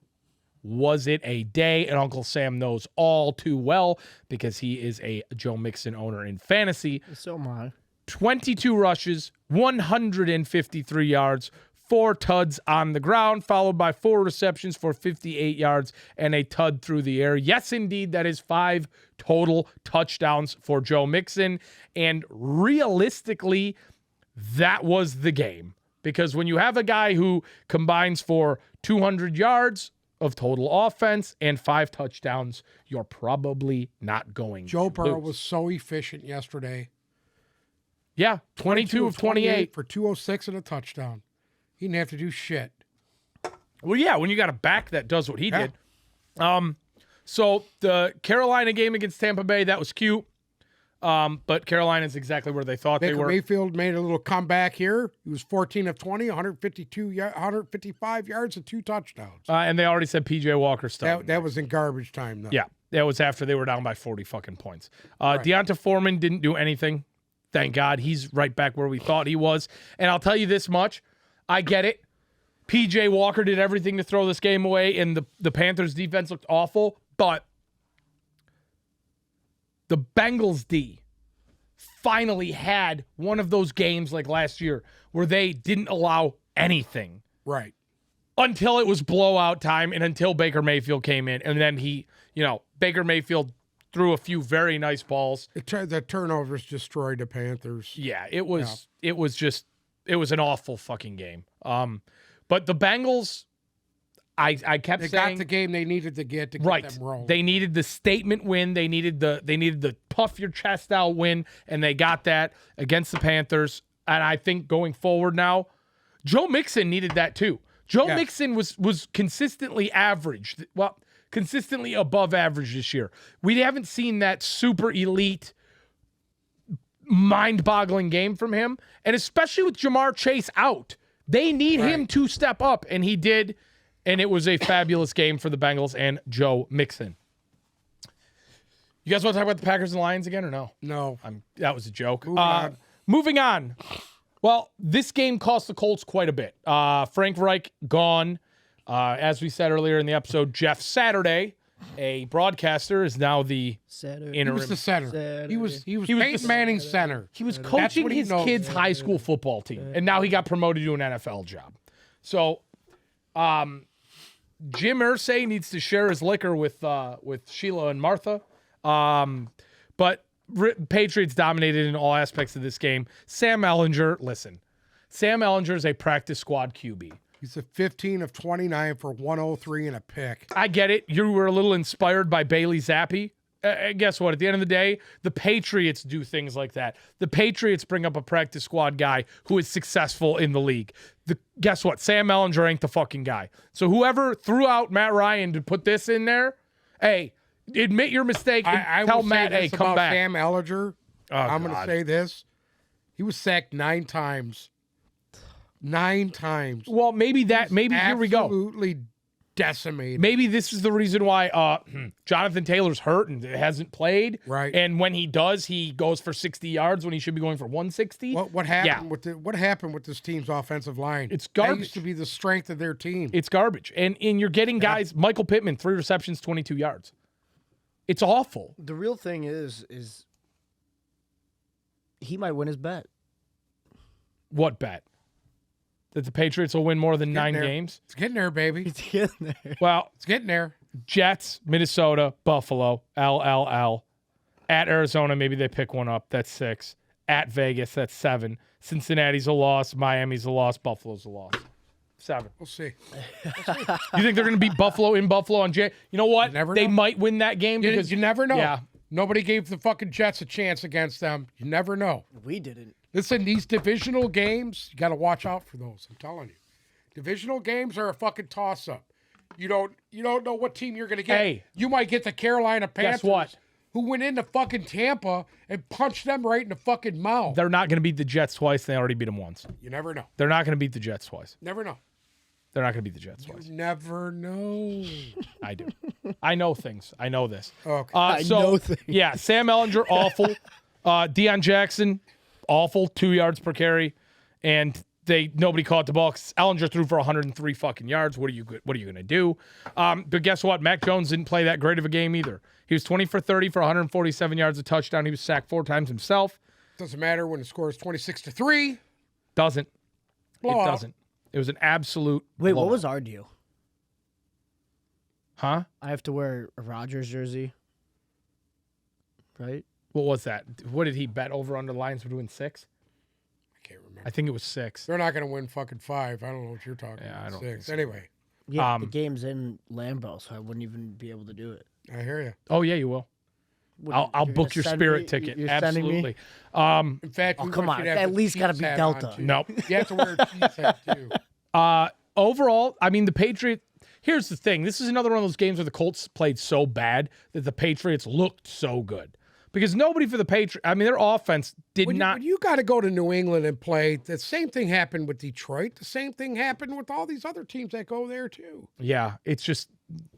S1: was it a day? And Uncle Sam knows all too well because he is a Joe Mixon owner in fantasy.
S3: So am I.
S1: 22 rushes, 153 yards, 4 tuds on the ground, followed by 4 receptions for 58 yards and a tud through the air. Yes, indeed, that is 5 total touchdowns for Joe Mixon. And realistically, that was the game. Because when you have a guy who combines for 200 yards of total offense and 5 touchdowns, you're probably not going
S2: Joe
S1: to
S2: Burrow
S1: lose.
S2: was so efficient yesterday.
S1: Yeah, 22 of 28.
S2: For 206 and a touchdown. He didn't have to do shit.
S1: Well, yeah, when you got a back that does what he did. So the Carolina game against Tampa Bay, that was cute. But Carolina's exactly where they thought they were.
S2: Mayfield made a little comeback here. He was 14 of 20, 155 yards and 2 touchdowns.
S1: And they already said P.J. Walker started.
S2: That was in garbage time, though.
S1: Yeah, that was after they were down by 40 fucking points.
S2: Right.
S1: Deonta Foreman didn't do anything. Thank God. He's right back where we thought he was. And I'll tell you this much. I get it. P.J. Walker did everything to throw this game away, and the Panthers' defense looked awful. But the Bengals D finally had one of those games like last year where they didn't allow anything.
S2: Right.
S1: Until it was blowout time and until Baker Mayfield came in. And then Baker Mayfield threw a few very nice balls.
S2: The turnovers destroyed the Panthers.
S1: Yeah, it was an awful fucking game. But the Bengals, I kept
S2: They
S1: saying
S2: got the game they needed to get them rolling.
S1: They needed the statement win. They needed the puff your chest out win, and they got that against the Panthers. And I think going forward now, Joe Mixon needed that too. Joe Mixon was consistently average. Well, consistently above average this year. We haven't seen that super elite, mind-boggling game from him. And especially with Jamar Chase out, they need him to step up, and he did. And it was a fabulous game for the Bengals and Joe Mixon. You guys want to talk about the Packers and Lions again or no?
S2: No.
S1: That was a joke. Moving on. Well, this game cost the Colts quite a bit. Frank Reich gone. As we said earlier in the episode, Jeff Saturday, a broadcaster, is now the interim.
S2: He was the center. He was Peyton Manning's center.
S1: He was coaching his kids' high school football team, and now he got promoted to an NFL job. So, Jim Irsay needs to share his liquor with Sheila and Martha. But Patriots dominated in all aspects of this game. Sam Ehlinger is a practice squad QB.
S2: He's a 15 of 29 for 103 and a pick.
S1: I get it. You were a little inspired by Bailey Zappi. Guess what? At the end of the day, the Patriots do things like that. The Patriots bring up a practice squad guy who is successful in the league. Guess what? Sam Ehlinger ain't the fucking guy. So whoever threw out Matt Ryan to put this in there, hey, admit your mistake and tell Matt, hey, come back.
S2: Sam Ehlinger, I'm going to
S1: God.
S2: say this. He was sacked 9 times. 9 times.
S1: Well, maybe here we go.
S2: Absolutely decimated.
S1: Maybe this is the reason why Jonathan Taylor's hurt and hasn't played.
S2: Right.
S1: And when he does, he goes for 60 yards when he should be going for 160.
S2: What happened what happened with this team's offensive line?
S1: It's garbage.
S2: That used to be the strength of their team.
S1: It's garbage. And you're getting guys, Michael Pittman, 3 receptions, 22 yards. It's awful.
S3: The real thing is he might win his bet.
S1: What bet? That the Patriots will win more than 9 games?
S2: It's getting there, baby.
S3: It's getting there.
S1: Well,
S2: It's getting there.
S1: Jets, Minnesota, Buffalo, LLL. At Arizona, maybe they pick one up. That's 6. At Vegas, that's 7. Cincinnati's a loss. Miami's a loss. Buffalo's a loss. 7.
S2: We'll see.
S1: You think they're going to beat Buffalo in Buffalo on J? You know what? They might win that game because
S2: You never know.
S1: Yeah.
S2: Nobody gave the fucking Jets a chance against them. You never know.
S3: We didn't.
S2: Listen, these divisional games, you got to watch out for those. I'm telling you. Divisional games are a fucking toss-up. You don't know what team you're going to get.
S1: Hey.
S2: You might get the Carolina Panthers,
S1: Guess what?
S2: who went into fucking Tampa and punched them right in the fucking mouth.
S1: They're not going to beat the Jets twice. They already beat them once.
S2: You never know.
S1: They're not going to beat the Jets twice.
S2: Never know.
S1: They're not going to beat the Jets twice.
S2: You never know.
S1: I do. I know things. I know this.
S2: Okay.
S3: I know things.
S1: Yeah, Sam Ehlinger, awful. Deion Jackson, awful. 2 yards per carry. And nobody caught the ball. Ehlinger threw for 103 fucking yards. What are you going to do? But guess what? Mac Jones didn't play that great of a game either. He was 20 for 30 for 147 yards, a touchdown. He was sacked 4 times himself.
S2: Doesn't matter when the score is 26-3.
S1: Doesn't.
S2: Blowout.
S1: It doesn't. It was an absolute
S3: Wait,
S1: blowout.
S3: what was our deal?
S1: Huh?
S3: I have to wear a Rodgers jersey, right?
S1: What was that? What did he bet over under Lions were doing 6?
S2: I can't remember.
S1: I think it was 6.
S2: They're not going to win fucking 5. I don't know what you're talking
S1: Yeah,
S2: about.
S1: I don't
S2: 6.
S1: think so.
S2: Anyway,
S3: Yeah, the game's in Lambeau, so I wouldn't even be able to do it.
S2: I hear you.
S1: Oh yeah, you will. I'll
S3: You're
S1: book
S3: gonna
S1: your
S3: send
S1: Spirit
S3: me-
S1: ticket.
S3: you're sending me?
S1: Absolutely.
S2: In fact,
S3: Oh,
S2: we
S3: come
S2: want
S3: on.
S2: you to have
S3: At
S2: the
S3: least gotta
S2: Chiefs
S3: be
S2: hat
S3: Delta.
S2: on, too.
S1: Nope.
S2: You have to wear a Chiefs hat, too.
S1: Overall, I mean, the Patriots. Here's the thing. This is another one of those games where the Colts played so bad that the Patriots looked so good. Because nobody for the Patriots, I mean, their offense did not.
S2: When you got to go to New England and play, the same thing happened with Detroit. The same thing happened with all these other teams that go there, too.
S1: Yeah, it's just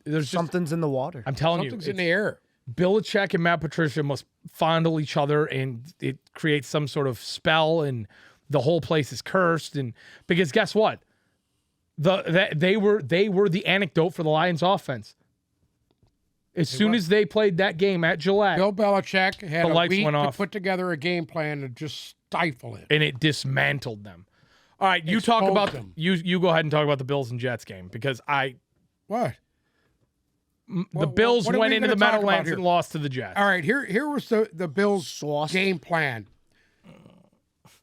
S1: there's just.
S3: Something's in the water.
S1: I'm telling
S2: Something's
S1: you,
S2: in the air.
S1: Belichick and Matt Patricia must fondle each other, and it creates some sort of spell, and the whole place is cursed. And because guess what, they were the anecdote for the Lions' offense. As soon as they played that game at Gillette,
S2: Bill Belichick had
S1: The
S2: a
S1: lights
S2: week
S1: went
S2: to
S1: off.
S2: put together a game plan to just stifle it.
S1: and it dismantled them. All right, you talk
S2: Exposed
S1: about
S2: them.
S1: you go ahead and talk about the Bills and Jets game because
S2: What?
S1: the Bills
S2: what are
S1: went
S2: we
S1: into the
S2: gonna talk about
S1: Meadowlands
S2: here?
S1: and lost to the Jets.
S2: All right, here was the Bills'
S3: Sauce.
S2: game plan.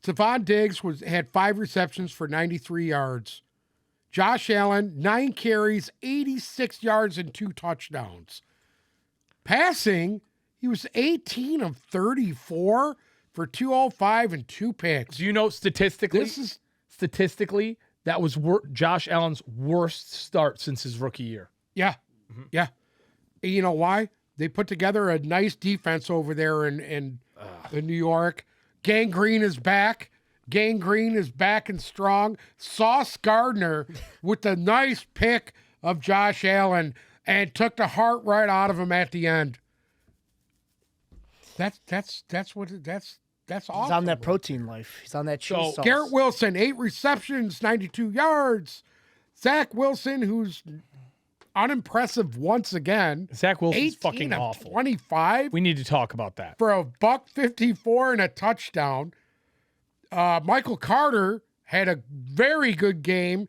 S2: Stephon Diggs had 5 receptions for 93 yards. Josh Allen, 9 carries, 86 yards, and 2 touchdowns. Passing, he was 18 of 34 for 205 and 2 picks.
S1: Do you know statistically? That was Josh Allen's worst start since his rookie year.
S2: Yeah, yeah. You know why? They put together a nice defense over there in New York. Gangrene is back. Gangrene is back and strong. Sauce Gardner with the nice pick of Josh Allen and took the heart right out of him at the end. That's awesome.
S3: He's on that protein life. He's on that cheese sauce.
S2: Garrett Wilson, 8 receptions, 92 yards. Zach Wilson, who's unimpressive once again.
S1: Zach Wilson's
S2: 18
S1: fucking
S2: of
S1: awful.
S2: 25
S1: We need to talk about that.
S2: for a $154 and a touchdown. Michael Carter had a very good game.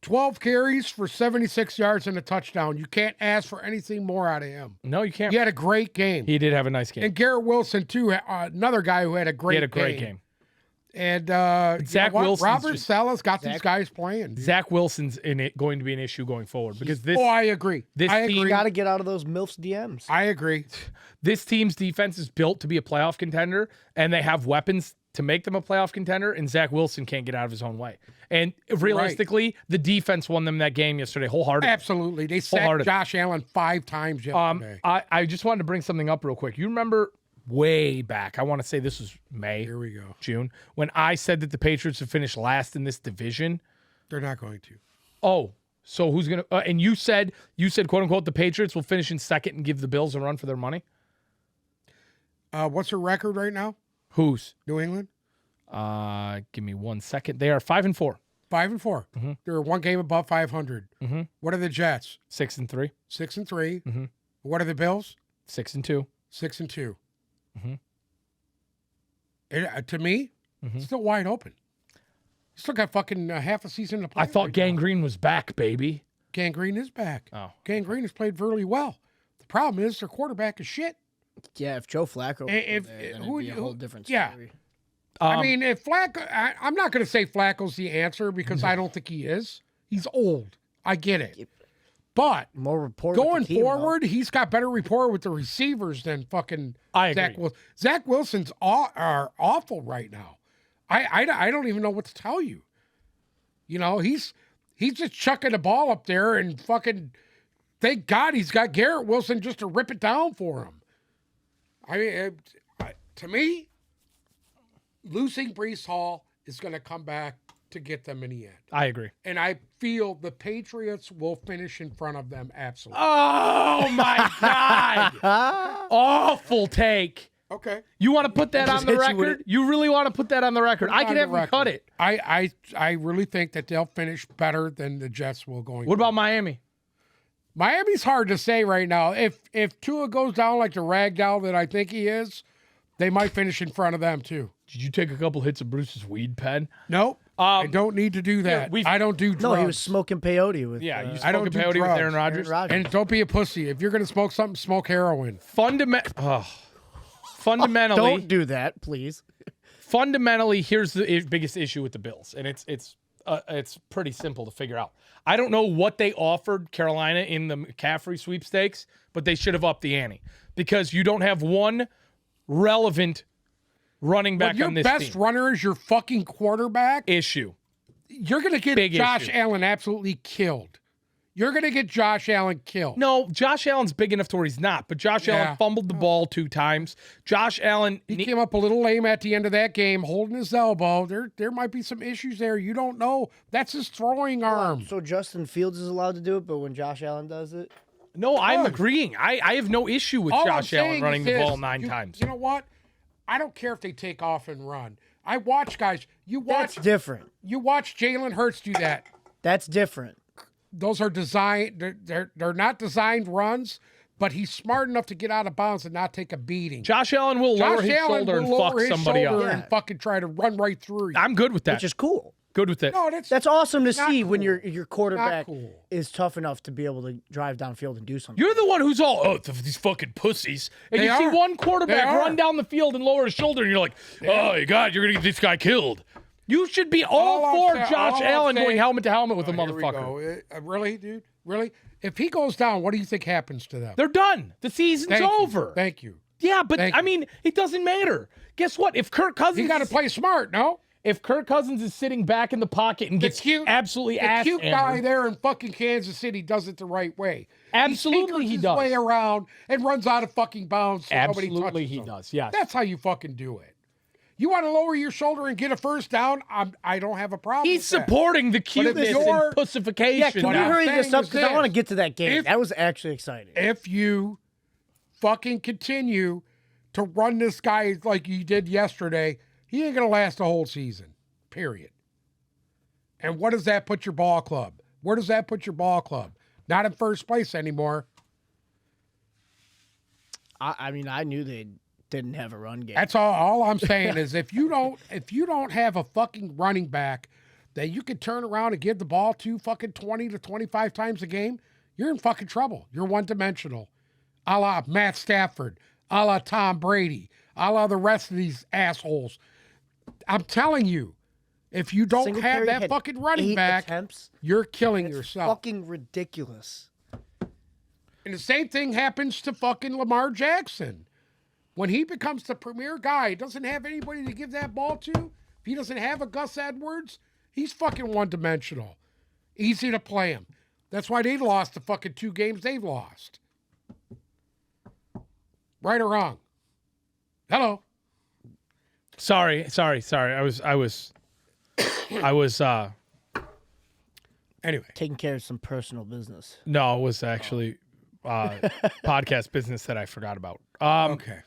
S2: 12 carries for 76 yards and a touchdown. You can't ask for anything more out of him.
S1: No, you can't.
S2: He had a great game.
S1: He did have a nice game.
S2: And Garrett Wilson, too, another guy who had a great
S1: He had a great game.
S2: And
S1: Zach Wilson's
S2: Robert
S1: just-
S2: Saleh's got these guys playing.
S1: Zach Wilson's going to be an issue going forward because this
S2: I agree.
S1: this
S2: I
S1: team-
S2: agree.
S3: Got to get out of those MILFs DMs.
S2: I agree.
S1: this team's defense is built to be a playoff contender, and they have weapons to make them a playoff contender, and Zach Wilson can't get out of his own way. And realistically, the defense won them that game yesterday wholeheartedly.
S2: Absolutely. They sacked
S1: Wholeheartedly.
S2: Josh Allen 5 times yesterday.
S1: I just wanted to bring something up real quick. You remember way back, I want to say this was May,
S2: Here we go.
S1: June, when I said that the Patriots would finish last in this division?
S2: They're not going to.
S1: Oh, so who's going to and you said, quote unquote, the Patriots will finish in second and give the Bills a run for their money?
S2: What's their record right now?
S1: Whose?
S2: New England?
S1: Give me 1 second. They are 5-4.
S2: 5-4.
S1: Mm-hmm.
S2: They're 1 game above 500.
S1: Mm-hmm.
S2: What are the Jets?
S1: 6-3.
S2: 6-3.
S1: Mhm.
S2: What are the Bills?
S1: 6-2.
S2: 6-2.
S1: Mhm.
S2: To me, it's still wide open. You still got fucking half a season to play.
S1: I thought
S2: right now.
S1: Gangrene was back, baby.
S2: Gangrene is back.
S1: Oh.
S2: Gangrene has played really well. The problem is their quarterback is shit.
S3: Yeah, if Joe Flacco,
S2: If-
S3: then
S2: who-
S3: it'd be a whole different
S2: yeah.
S3: story.
S2: I mean, if Flacco, I'm not going to say Flacco's the answer because I don't think he is. He's old. I get it. But
S3: More rapport with
S2: going
S3: the team, though.
S2: forward, he's got better rapport with the receivers than fucking
S1: I
S2: Zach
S1: agree.
S2: Wilson. Zach Wilson's are awful right now. I don't even know what to tell you. You know, he's just chucking the ball up there and fucking thank God he's got Garrett Wilson just to rip it down for him. I mean, to me, losing Breece Hall is going to come back to get them in the end.
S1: I agree.
S2: And I feel the Patriots will finish in front of them absolutely.
S1: Oh, my God. Awful take.
S2: Okay.
S1: You want to put that
S3: just
S1: on the
S3: hit you with
S1: record? You really want to put that on the record? I can have you cut it.
S2: I really think that they'll finish better than the Jets will going.
S1: What about Miami?
S2: Miami's hard to say right now. If Tua goes down like the ragdoll that I think he is, they might finish in front of them too.
S1: Did you take a couple hits of Bruce's weed pen?
S2: Nope. I don't need to do that.
S1: we've-
S2: I don't do drugs.
S3: No, he was smoking peyote with.
S1: Yeah, you
S2: I don't
S1: smoking
S2: do
S1: peyote with
S2: drugs.
S1: Aaron Rodgers?
S2: And don't be a pussy. If you're going to smoke something, smoke heroin.
S1: Fundamentally,
S3: Don't do that, please.
S1: fundamentally, here's the biggest issue with the Bills, and it's pretty simple to figure out. I don't know what they offered Carolina in the McCaffrey sweepstakes, but they should have upped the ante because you don't have one relevant running back
S2: When your
S1: on this
S2: best
S1: team.
S2: runner is your fucking quarterback,
S1: Issue.
S2: you're going to get
S1: Big
S2: Josh
S1: issue.
S2: Allen absolutely killed. You're going to get Josh Allen killed.
S1: No, Josh Allen's big enough to where he's not, but Josh
S2: Yeah.
S1: Allen fumbled the ball 2 times. Josh Allen,
S2: He came up a little lame at the end of that game, holding his elbow. There might be some issues there. You don't know. That's his throwing arm.
S3: So Justin Fields is allowed to do it, but when Josh Allen does it,
S1: no, I'm
S2: Good.
S1: agreeing. I have no issue with
S2: All I'm
S1: Josh Allen
S2: saying
S1: running
S2: is
S1: the
S2: this,
S1: ball 9 times.
S2: You know what? I don't care if they take off and run. I watch guys.
S3: that's different.
S2: You watch Jalen Hurts do that.
S3: That's different.
S2: Those are designed. They're not designed runs, but he's smart enough to get out of bounds and not take a beating.
S1: Josh Allen will lower
S2: Josh
S1: his
S2: Allen
S1: shoulder and
S2: will lower
S1: fuck
S2: his
S1: somebody
S2: shoulder
S1: up.
S2: and fucking try to run right through you.
S1: I'm good with that.
S3: Which is cool.
S1: Good with it.
S2: No,
S3: That's awesome to
S2: not
S3: see when
S2: cool.
S3: your quarterback
S2: cool.
S3: is tough enough to be able to drive downfield and do something.
S1: You're the one who's all, these fucking pussies. And
S2: They
S1: you see
S2: are.
S1: one quarterback
S2: They are.
S1: run down the field and lower his shoulder, and you're like, oh, God, you're going to get this guy killed. You should be all
S2: I'm
S1: for
S2: saying-
S1: Josh
S2: all I'm
S1: Allen
S2: saying-
S1: going helmet to helmet with a
S2: Here we
S1: motherfucker.
S2: go. Really, dude? Really? If he goes down, what do you think happens to them?
S1: They're done. The season's
S2: Thank you.
S1: over.
S2: Thank you.
S1: Yeah, but
S2: Thank
S1: I
S2: you.
S1: mean, it doesn't matter. Guess what? If Kirk Cousins,
S2: You got to play smart, no?
S1: if Kirk Cousins is sitting back in the pocket and gets absolutely
S2: The
S1: ass
S2: cute guy
S1: hammered,
S2: there in fucking Kansas City does it the right way.
S1: Absolutely, he
S2: tinkers
S1: does.
S2: his way around and runs out of fucking bounds. So nobody
S1: absolutely
S2: touches
S1: he
S2: him.
S1: does. Yes.
S2: That's how you fucking do it. You want to lower your shoulder and get a first down? I don't have a problem.
S1: He's
S2: with that.
S1: supporting the cuteness and
S2: you're-
S1: pussification.
S3: Yeah, can
S2: What
S3: we
S2: I'm
S3: hurry this
S2: saying
S3: up?
S2: is
S3: Because I want to
S2: this.
S3: get to that game.
S2: If-
S3: That was actually exciting.
S2: If you fucking continue to run this guy like you did yesterday, he ain't gonna last the whole season. Period. And what does that put your ball club? Where does that put your ball club? Not in first place anymore.
S3: I mean, I knew they didn't have a run game.
S2: That's all I'm saying is if you don't have a fucking running back that you can turn around and give the ball to fucking 20 to 25 times a game, you're in fucking trouble. You're one-dimensional. A la Matt Stafford, a la Tom Brady, a la the rest of these assholes. I'm telling you, if you don't have
S3: Singletary
S2: that
S3: had
S2: fucking running
S3: 8
S2: back,
S3: attempts.
S2: you're killing
S3: It's
S2: yourself.
S3: fucking ridiculous.
S2: And the same thing happens to fucking Lamar Jackson. When he becomes the premier guy, he doesn't have anybody to give that ball to. If he doesn't have a Gus Edwards, he's fucking one-dimensional. Easy to play him. That's why they lost the fucking 2 games they've lost. Right or wrong? Hello.
S1: Sorry. I was
S2: Anyway.
S3: Taking care of some personal business.
S1: no, it was actually podcast business that I forgot about.
S2: Okay.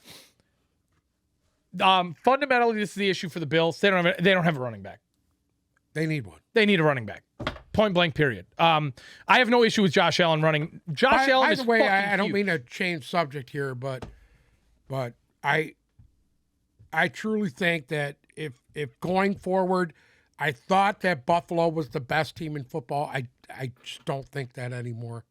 S1: Fundamentally, this is the issue for the Bills. They don't have a running back.
S2: They need one.
S1: They need a running back. Point blank. Period. I have no issue with Josh Allen running. Josh Allen
S2: By
S1: is
S2: the way,
S1: fucking
S2: I don't
S1: cute.
S2: mean to change subject here, but I truly think that if going forward, I thought that Buffalo was the best team in football. I just don't think that anymore.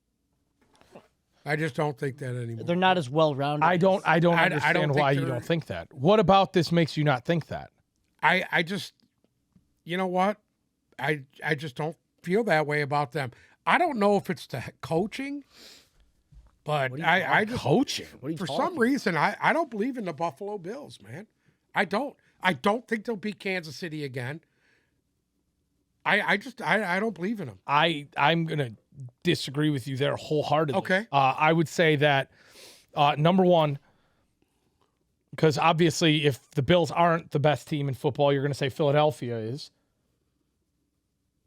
S2: I just don't think that anymore.
S3: They're not as well rounded.
S1: I don't understand
S2: think
S1: why you
S2: they're-
S1: don't think that. What about this makes you not think that?
S2: I just, you know what? I just don't feel that way about them. I don't know if it's the coaching, but I just
S1: Coaching.
S3: What are you
S2: for
S3: talking
S2: some reason I don't believe in the Buffalo Bills, man. I don't think they'll beat Kansas City again. I don't believe in them.
S1: I'm gonna disagree with you there wholeheartedly.
S2: Okay.
S1: I would say that number one, because obviously if the Bills aren't the best team in football, you're gonna say Philadelphia is.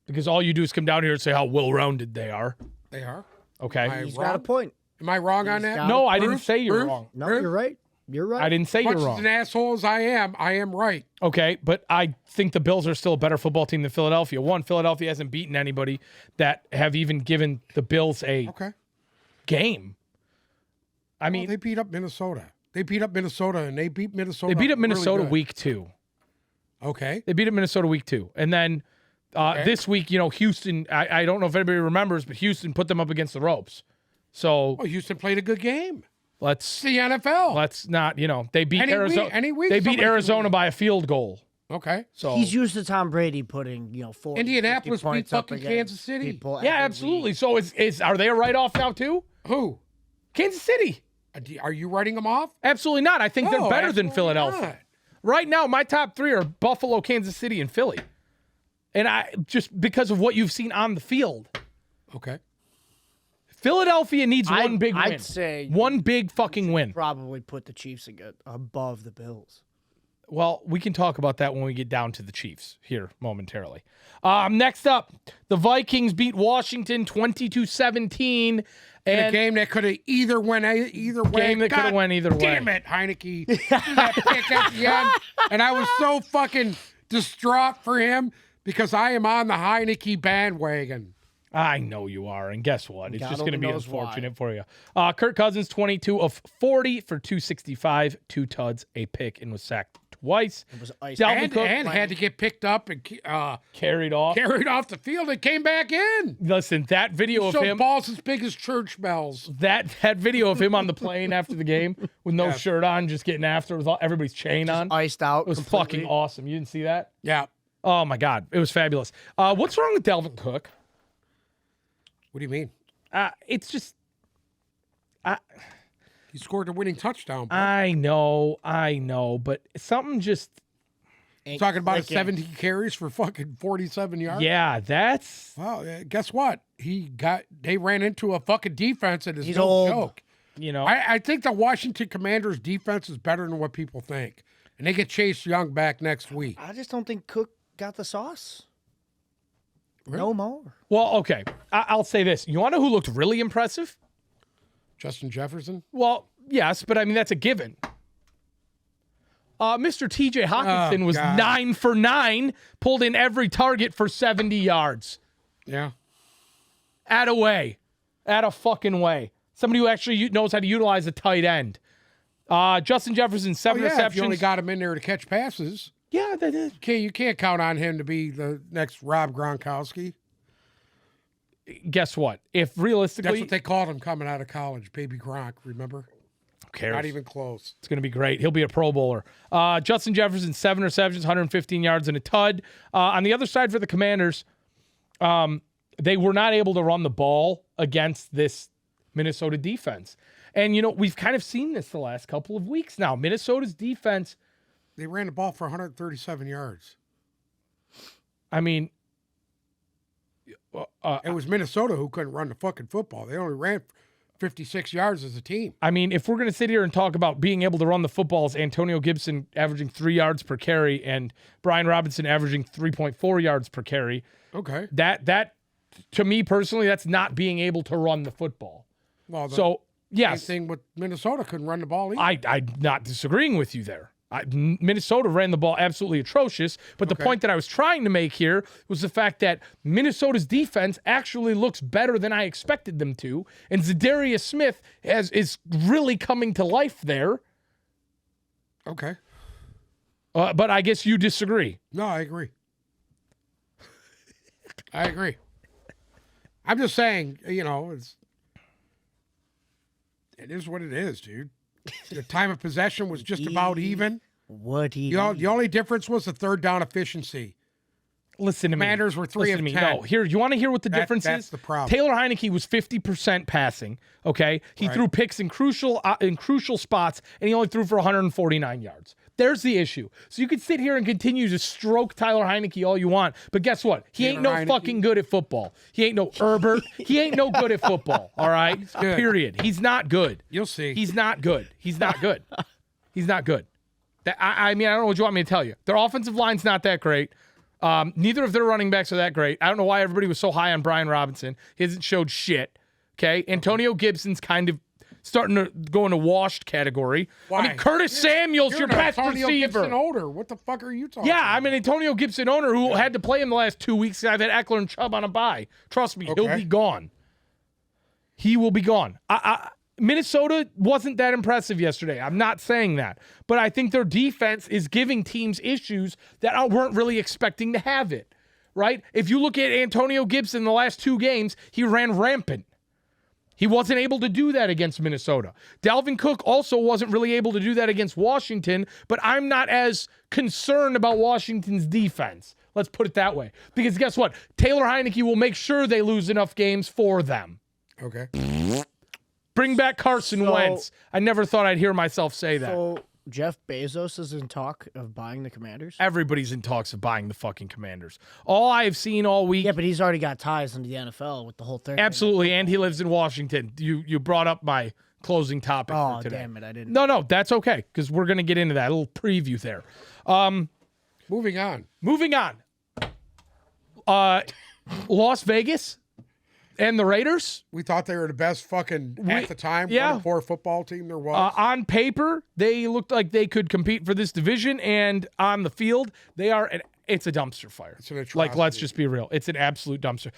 S1: Because all you do is come down here and say how well-rounded they are.
S2: They are.
S1: Okay.
S2: Am I
S3: He's
S2: wrong?
S3: got a point.
S2: Am I wrong on that?
S3: got
S1: No, I didn't
S2: Bruce?
S1: say you're
S2: Bruce?
S1: wrong.
S3: No,
S2: Bruce?
S3: you're right. You're right.
S1: I didn't say
S2: Much
S1: you're
S2: as
S1: wrong.
S2: an asshole as I am right.
S1: Okay, but I think the Bills are still a better football team than Philadelphia. One, Philadelphia hasn't beaten anybody that have even given the Bills a
S2: Okay.
S1: game. I
S2: Well,
S1: mean,
S2: they beat up Minnesota. They beat up Minnesota, and they beat Minnesota.
S1: they beat up Minnesota
S2: really good.
S1: week 2.
S2: Okay.
S1: They beat up Minnesota week 2. And then this week, Houston, I don't know if anybody remembers, but Houston put them up against the ropes. So
S2: Well, Houston played a good game.
S1: let's
S2: It's the NFL.
S1: not, they beat
S2: Any
S1: Arizona.
S2: week- any week
S1: they beat
S2: somebody can
S1: Arizona
S2: win.
S1: by a field goal.
S2: Okay.
S1: So
S3: He's used to Tom Brady putting, 40,
S2: Indianapolis
S3: 50 points
S2: beat
S3: up
S2: fucking
S3: against
S2: Kansas City.
S3: people
S1: yeah,
S3: every
S1: absolutely.
S3: week.
S1: So are they a write-off now too?
S2: Who?
S1: Kansas City.
S2: Are you writing them off?
S1: Absolutely not. I think they're
S2: No,
S1: better than
S2: absolutely
S1: Philadelphia.
S2: not.
S1: Right now, my top 3 are Buffalo, Kansas City, and Philly. And I just because of what you've seen on the field.
S2: Okay.
S1: Philadelphia needs one big win.
S3: I'd say
S1: one big fucking win.
S3: probably put the Chiefs above the Bills.
S1: Well, we can talk about that when we get down to the Chiefs here momentarily. Next up, the Vikings beat Washington 20-17.
S2: In a
S1: And
S2: game that could have either went either way.
S1: Game that coulda
S2: God
S1: went either way.
S2: Damn it, Heineke. That pick at the end. And I was so fucking distraught for him because I am on the Heineke bandwagon.
S1: I know you are. And guess what? It's
S3: God
S1: just going to
S3: only
S1: be
S3: knows
S1: unfortunate for you. Kirk Cousins, 22 of 40 for 265, 2 tuds, a pick, and was sacked twice.
S3: It was ice.
S1: Dalvin Cook
S2: and had to get picked up and
S1: carried off
S2: the field and came back in.
S1: Listen, that video of him,
S2: balls as big as church bells.
S1: that video of him on the plane after the game with no shirt on, just getting after it with everybody's chain on,
S3: iced out.
S1: it was fucking awesome. You didn't see that?
S2: Yeah.
S1: Oh my God, it was fabulous. What's wrong with Dalvin Cook?
S2: What do you mean?
S1: It's just,
S2: He scored the winning touchdown. Bro.
S1: I know, but something just,
S2: Talking about 17 carries for fucking 47 yards.
S1: yeah, that's,
S2: Well, guess what? They ran into a fucking defense that is
S3: He's
S2: no
S3: old.
S2: joke.
S1: you know,
S2: I think the Washington Commanders defense is better than what people think. And they get Chase Young back next week.
S3: I just don't think Cook got the sauce.
S2: Really?
S3: No more.
S1: well, okay, I'll say this. You want to know who looked really impressive?
S2: Justin Jefferson?
S1: Well, yes, but I mean, that's a given. Mr. TJ Hawkinson was
S2: God.
S1: 9 for 9, pulled in every target for 70 yards.
S2: Yeah.
S1: At a fucking way. Somebody who actually knows how to utilize a tight end. Justin Jefferson, 7 receptions.
S2: If you only got him in there to catch passes.
S1: Yeah, that is.
S2: Okay, you can't count on him to be the next Rob Gronkowski.
S1: Guess what? If realistically,
S2: That's what they called him coming out of college, Baby Gronk, remember?
S1: who cares?
S2: Not even close.
S1: It's going to be great. He'll be a Pro Bowler. Justin Jefferson, 7 receptions, 115 yards and a tud. On the other side for the Commanders, they were not able to run the ball against this Minnesota defense. And, you know, we've kind of seen this the last couple of weeks now. Minnesota's defense,
S2: They ran the ball for 137 yards.
S1: I mean,
S2: It was Minnesota who couldn't run the fucking football. They only ran 56 yards as a team.
S1: if we're going to sit here and talk about being able to run the footballs, Antonio Gibson averaging 3 yards per carry and Brian Robinson averaging 3.4 yards per carry.
S2: Okay.
S1: That to me personally, that's not being able to run the football.
S2: Well,
S1: So, yes,
S2: same thing with Minnesota couldn't run the ball either.
S1: I'm not disagreeing with you there. Minnesota ran the ball absolutely atrocious, but the point that I was trying to make here was the fact that Minnesota's defense actually looks better than I expected them to, and Zadarius Smith is really coming to life there.
S2: Okay.
S1: But I guess you disagree.
S2: No, I agree. I agree. I'm just saying, it is what it is, dude. The time of possession was just about even. The only difference was the third down efficiency.
S1: Listen to me.
S2: Commanders were 3 of 10.
S1: No, here, you want to hear what the difference
S2: that's
S1: is?
S2: the problem.
S1: Taylor Heineke was 50% passing, okay? He
S2: Right.
S1: threw picks in crucial spots, and he only threw for 149 yards. There's the issue. So you could sit here and continue to stroke Tyler Heineke all you want, but guess what? He ain't no
S2: Heineke.
S1: fucking good at football. He ain't no Herbert. He ain't no good at football, all right?
S2: good.
S1: Period. He's not good.
S2: You'll see.
S1: He's not good. He's not good. He's not good. I don't know what you want me to tell you. Their offensive line's not that great. Neither of their running backs are that great. I don't know why everybody was so high on Brian Robinson. He hasn't showed shit. Okay? Antonio Gibson's kind of starting to go into washed category.
S2: Why?
S1: Curtis Samuel's your
S2: You're an
S1: best
S2: Antonio
S1: receiver.
S2: Gibson owner. What the fuck are you talking
S1: Yeah,
S2: about?
S1: I'm an Antonio Gibson owner who had to play him the last 2 weeks. I've had Eckler and Chubb on a bye. Trust me, he'll
S2: Okay.
S1: be gone. He will be gone. Minnesota wasn't that impressive yesterday. I'm not saying that. But I think their defense is giving teams issues that weren't really expecting to have it, right? If you look at Antonio Gibson in the last 2 games, he ran rampant. He wasn't able to do that against Minnesota. Dalvin Cook also wasn't really able to do that against Washington, but I'm not as concerned about Washington's defense. Let's put it that way. Because guess what? Taylor Heineke will make sure they lose enough games for them.
S2: Okay.
S1: Bring back Carson Wentz. I never thought I'd hear myself say that.
S3: So Jeff Bezos is in talk of buying the Commanders?
S1: Everybody's in talks of buying the fucking Commanders. All I have seen all week.
S3: Yeah, but he's already got ties into the NFL with the whole thing.
S1: Absolutely, and he lives in Washington. You brought up my closing topic
S3: Oh,
S1: for today.
S3: damn it, I didn't.
S1: No, that's okay, because we're going to get into that. A little preview there.
S2: Moving on.
S1: Moving on. Las Vegas and the Raiders.
S2: We thought they were the best fucking, at the time,
S1: yeah.
S2: 1-4 football team there was.
S1: On paper, they looked like they could compete for this division, and on the field, it's a dumpster fire.
S2: It's an
S1: Like, let's
S2: atrocity.
S1: just be real. It's an absolute dumpster.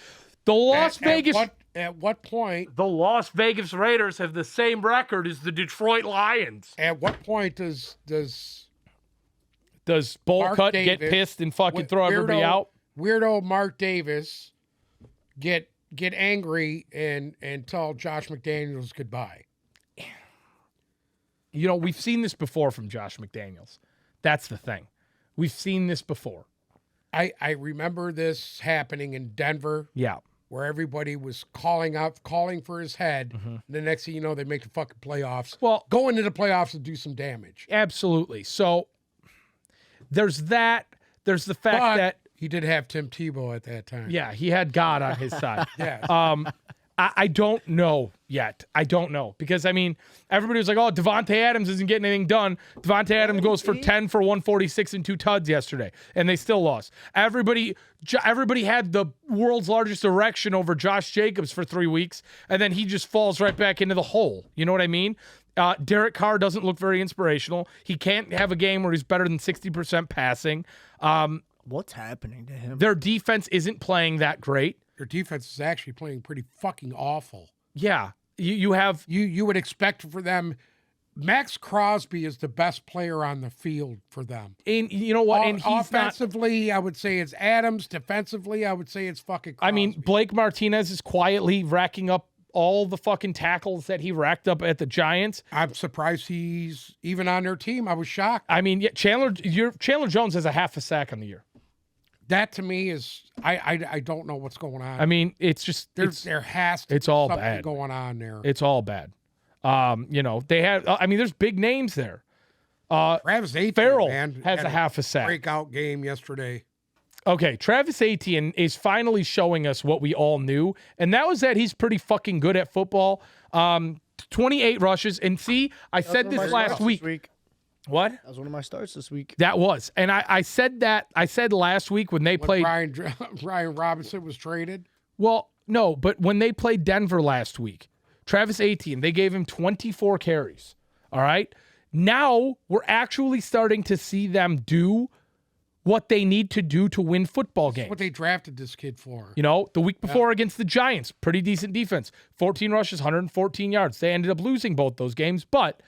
S1: The Las Vegas...
S2: At what point?
S1: The Las Vegas Raiders have the same record as the Detroit Lions.
S2: At what point does
S1: Does Bolcutt get pissed and fucking throw everybody out?
S2: Weirdo Mark Davis get angry and tell Josh McDaniels goodbye.
S1: You know, we've seen this before from Josh McDaniels. That's the thing. We've seen this before.
S2: I remember this happening in Denver.
S1: Yeah.
S2: Where everybody was calling for his head. Mm-hmm. And the next thing you know, they make the fucking playoffs.
S1: Well,
S2: go into the playoffs and do some damage.
S1: Absolutely. So there's that. There's the fact that
S2: he did have Tim Tebow at that time.
S1: Yeah, he had God on his side.
S2: Yeah.
S1: I don't know yet. I don't know. Because, I mean, everybody was like, oh, Devontae Adams isn't getting anything done. Devontae Adams goes for 10 for 146 and 2 tuds yesterday, and they still lost. Everybody had the world's largest erection over Josh Jacobs for 3 weeks, and then he just falls right back into the hole. You know what I mean? Derek Carr doesn't look very inspirational. He can't have a game where he's better than 60% passing.
S3: What's happening to him?
S1: Their defense isn't playing that great.
S2: Their defense is actually playing pretty fucking awful.
S1: Yeah. You have...
S2: You would expect for them... Max Crosby is the best player on the field for them.
S1: And you know what? And he's
S2: offensively, I would say it's Adams. Defensively, I would say it's fucking Crosby.
S1: I mean, Blake Martinez is quietly racking up all the fucking tackles that he racked up at the Giants.
S2: I'm surprised he's even on their team. I was shocked.
S1: I mean, yeah, Chandler Jones has a half a sack on the year.
S2: That to me is I don't know what's going on.
S1: I mean, it's just
S2: there has to be
S1: all
S2: something
S1: bad
S2: going on there.
S1: It's all bad. You know, they have. I mean, there's big names there.
S2: Travis Etienne,
S1: Farrell
S2: man,
S1: has a half a sack.
S2: Breakout game yesterday.
S1: Okay, Travis Etienne is finally showing us what we all knew, and that was that he's pretty fucking good at football. 28 rushes, and see, I said this last week. What?
S3: That was one of my starts this week.
S1: That was. And I said that. I said last week when they played.
S2: Ryan Robinson was traded?
S1: Well, no, but when they played Denver last week, Travis Etienne, they gave him 24 carries. All right? Now we're actually starting to see them do what they need to do to win football games.
S2: That's what they drafted this kid for.
S1: You know, the week before against the Giants, pretty decent defense. 14 rushes, 114 yards. They ended up losing both those games, but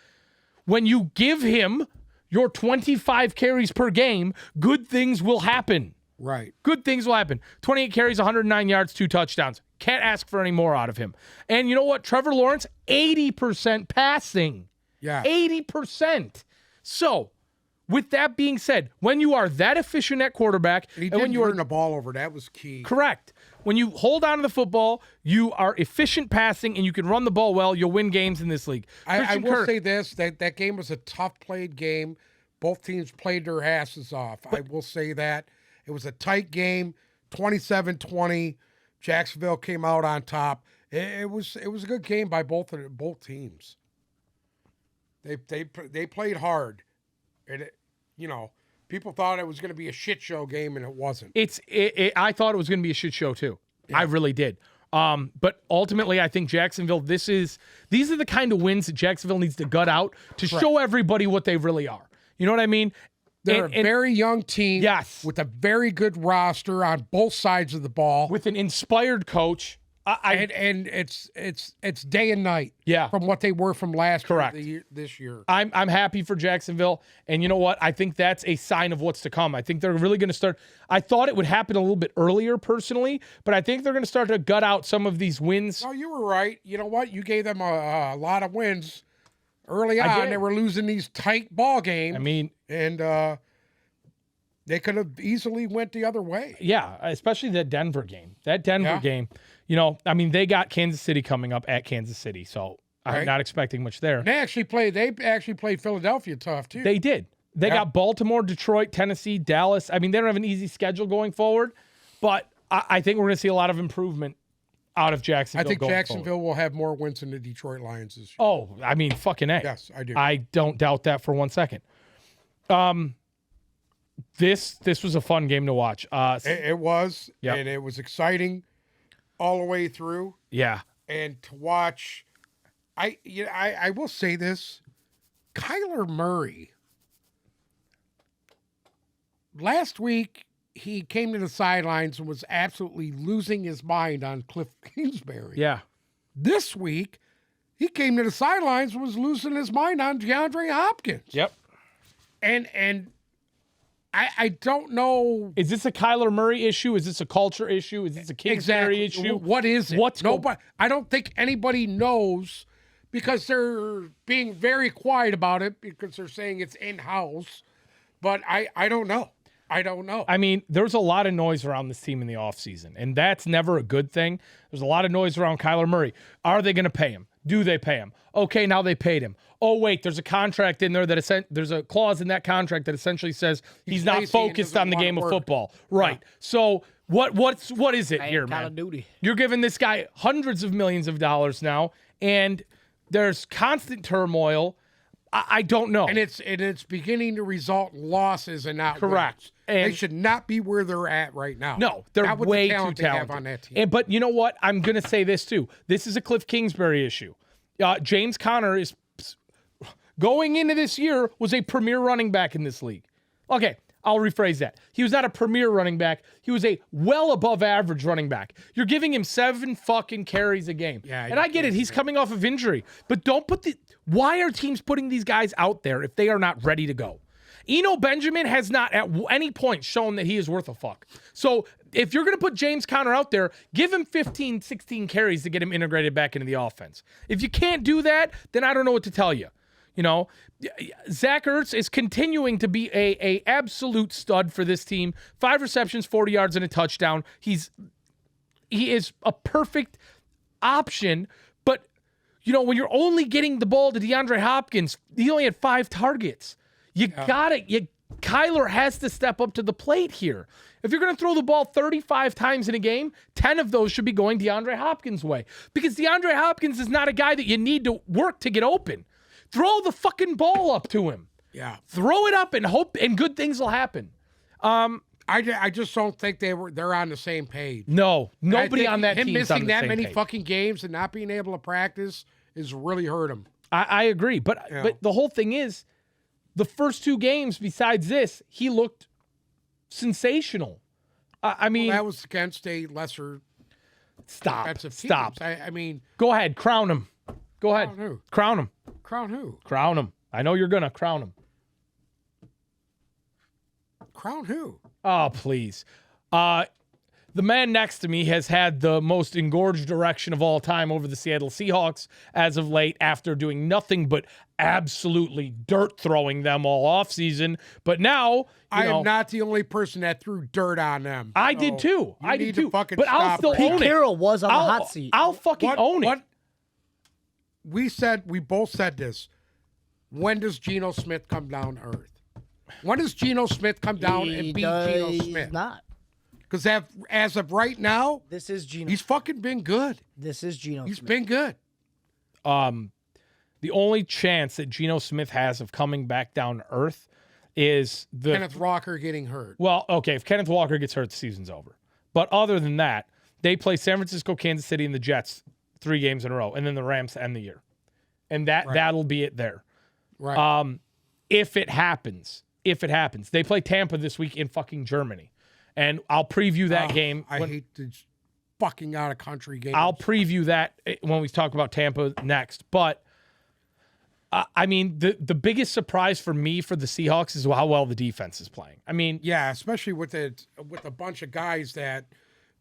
S1: when you give him your 25 carries per game, good things will happen.
S2: Right.
S1: Good things will happen. 28 carries, 109 yards, 2 touchdowns. Can't ask for any more out of him. And you know what? Trevor Lawrence, 80% passing.
S2: Yeah.
S1: 80%. So, with that being said, when you are that efficient at quarterback,
S2: and
S1: when you
S2: turn the ball over, that was key.
S1: Correct. When you hold on to the football, you are efficient passing, and you can run the ball well, you'll win games in this league.
S2: I will say this, that game was a tough played game. Both teams played their asses off. I will say that. It was a tight game, 27-20. Jacksonville came out on top. It was a good game by both teams. They played hard. And people thought it was going to be a shit show game, and it wasn't.
S1: I thought it was going to be a shit show too. Yeah. I really did. But ultimately, I think Jacksonville. These are the kind of wins that Jacksonville needs to gut out to show everybody what they really are. You know what I mean?
S2: They're a very young team,
S1: yes,
S2: with a very good roster on both sides of the ball,
S1: with an inspired coach.
S2: And it's day and night,
S1: yeah,
S2: from what they were from last
S1: Correct.
S2: year, this year.
S1: I'm happy for Jacksonville, and you know what? I think that's a sign of what's to come. I think they're really going to start. I thought it would happen a little bit earlier, personally, but I think they're going to start to gut out some of these wins.
S2: Oh, you were right. You know what? You gave them a lot of wins early on. They were losing these tight ball games.
S1: I mean,
S2: and they could have easily went the other way.
S1: Yeah, especially that Denver game. Game. You know, I mean, they got Kansas City coming up at Kansas City, so I'm not expecting much there.
S2: They actually played Philadelphia tough, too.
S1: They did. They got Baltimore, Detroit, Tennessee, Dallas. I mean, they don't have an easy schedule going forward, but I think we're going to see a lot of improvement out of Jacksonville.
S2: I think Jacksonville will have more wins than the Detroit Lions this year.
S1: Oh, I mean, fucking A.
S2: Yes, I do.
S1: I don't doubt that for 1 second. This was a fun game to watch.
S2: It was, and it was exciting all the way through.
S1: Yeah.
S2: And to watch, I will say this, Kyler Murray, last week he came to the sidelines and was absolutely losing his mind on Cliff Kingsbury.
S1: Yeah.
S2: This week, he came to the sidelines and was losing his mind on DeAndre Hopkins.
S1: Yep.
S2: And I don't know.
S1: Is this a Kyler Murray issue? Is this a culture issue? Is this a Kingsbury issue?
S2: What is it? Nobody. I don't think anybody knows because they're being very quiet about it because they're saying it's in-house. But I don't know. I don't know.
S1: I mean, there's a lot of noise around this team in the offseason, and that's never a good thing. There's a lot of noise around Kyler Murray. Are they going to pay him? Do they pay him? Okay, now they paid him. Oh, wait, there's a contract in there there's a clause in that contract that essentially says he's not focused on the game of football. Right. Yeah. So what is it here, man? Call of Duty. You're giving this guy hundreds of millions of dollars now, and there's constant turmoil. I don't know.
S2: And it's beginning to result in losses and not
S1: correct.
S2: Wins.
S1: And
S2: they should not be where they're at right now.
S1: No, they're way too talented
S2: on that team.
S1: But you know what? I'm going to say this too. This is a Cliff Kingsbury issue. James Conner is going into this year was a premier running back in this league. Okay, I'll rephrase that. He was not a premier running back. He was a well above average running back. You're giving him 7 fucking carries a game. Yeah, and I get it. He's coming off of injury. But don't put why are teams putting these guys out there if they are not ready to go? Eno Benjamin has not at any point shown that he is worth a fuck. So if you're going to put James Conner out there, give him 15, 16 carries to get him integrated back into the offense. If you can't do that, then I don't know what to tell you. You know, Zach Ertz is continuing to be a absolute stud for this team. 5 receptions, 40 yards, and a touchdown. He is a perfect option, but you know, when you're only getting the ball to DeAndre Hopkins, he only had 5 targets. Kyler has to step up to the plate here. If you're going to throw the ball 35 times in a game, 10 of those should be going DeAndre Hopkins' way. Because DeAndre Hopkins is not a guy that you need to work to get open. Throw the fucking ball up to him.
S2: Yeah.
S1: Throw it up and hope and good things will happen.
S2: I just don't think they're on the same page.
S1: No, nobody on that
S2: team.
S1: Him missing
S2: that many fucking games and not being able to practice is really hurt him.
S1: I agree, but the whole thing is, the first 2 games besides this, he looked sensational. I mean,
S2: that was against a lesser.
S1: Stop.
S2: I mean,
S1: go ahead, crown him. Go ahead, crown him.
S2: Crown who?
S1: Crown him. I know you're gonna crown him.
S2: Crown who?
S1: Oh, please. The man next to me has had the most engorged erection of all time over the Seattle Seahawks as of late after doing nothing but absolutely dirt throwing them all offseason. But now,
S2: I am not the only person that threw dirt on them.
S1: I did too. I did too.
S2: But
S1: I'll still own it.
S3: Pete Carroll was on the hot seat.
S1: I'll fucking own it.
S2: We both said this. When does Geno Smith come down to earth? When does Geno Smith come down and beat Geno Smith?
S3: He's not.
S2: Because as of right now,
S3: this is Geno.
S2: He's fucking been good.
S3: This is Geno.
S2: He's been good.
S1: The only chance that Geno Smith has of coming back down to earth is
S2: Kenneth Walker getting hurt.
S1: Well, okay, if Kenneth Walker gets hurt, the season's over. But other than that, they play San Francisco, Kansas City, and the Jets 3 games in a row, and then the Rams to end the year. And that'll be it there.
S2: Right.
S1: If it happens. They play Tampa this week in fucking Germany. And I'll preview that game.
S2: I hate these fucking out-of-country games.
S1: I'll preview that when we talk about Tampa next. But, I mean, the biggest surprise for me for the Seahawks is how well the defense is playing. I mean...
S2: Yeah, especially with a bunch of guys that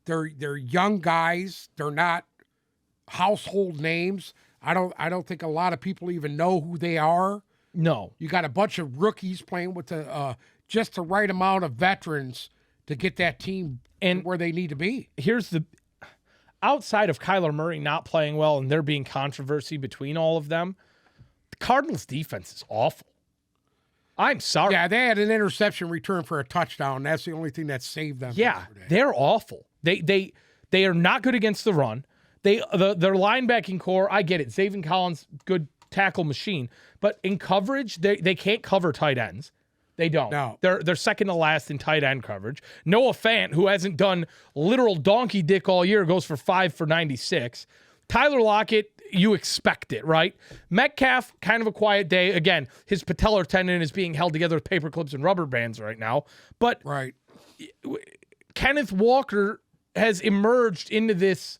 S2: they're young guys. They're not household names. I don't think a lot of people even know who they are.
S1: No.
S2: You got a bunch of rookies playing with just the right amount of veterans to get that team and where they need to be.
S1: Here's outside of Kyler Murray not playing well and there being controversy between all of them, the Cardinals' defense is awful. I'm sorry.
S2: Yeah, they had an interception return for a touchdown. That's the only thing that saved them.
S1: Yeah, they're awful. They are not good against the run. Their linebacking core, I get it. Zaven Collins, good tackle machine. But in coverage, they can't cover tight ends. They don't.
S2: No.
S1: They're second to last in tight end coverage. Noah Fant, who hasn't done literal donkey dick all year, goes for 5 for 96. Tyler Lockett, you expect it, right? Metcalf, kind of a quiet day. Again, his patellar tendon is being held together with paper clips and rubber bands right now. But
S2: right.
S1: Kenneth Walker has emerged into this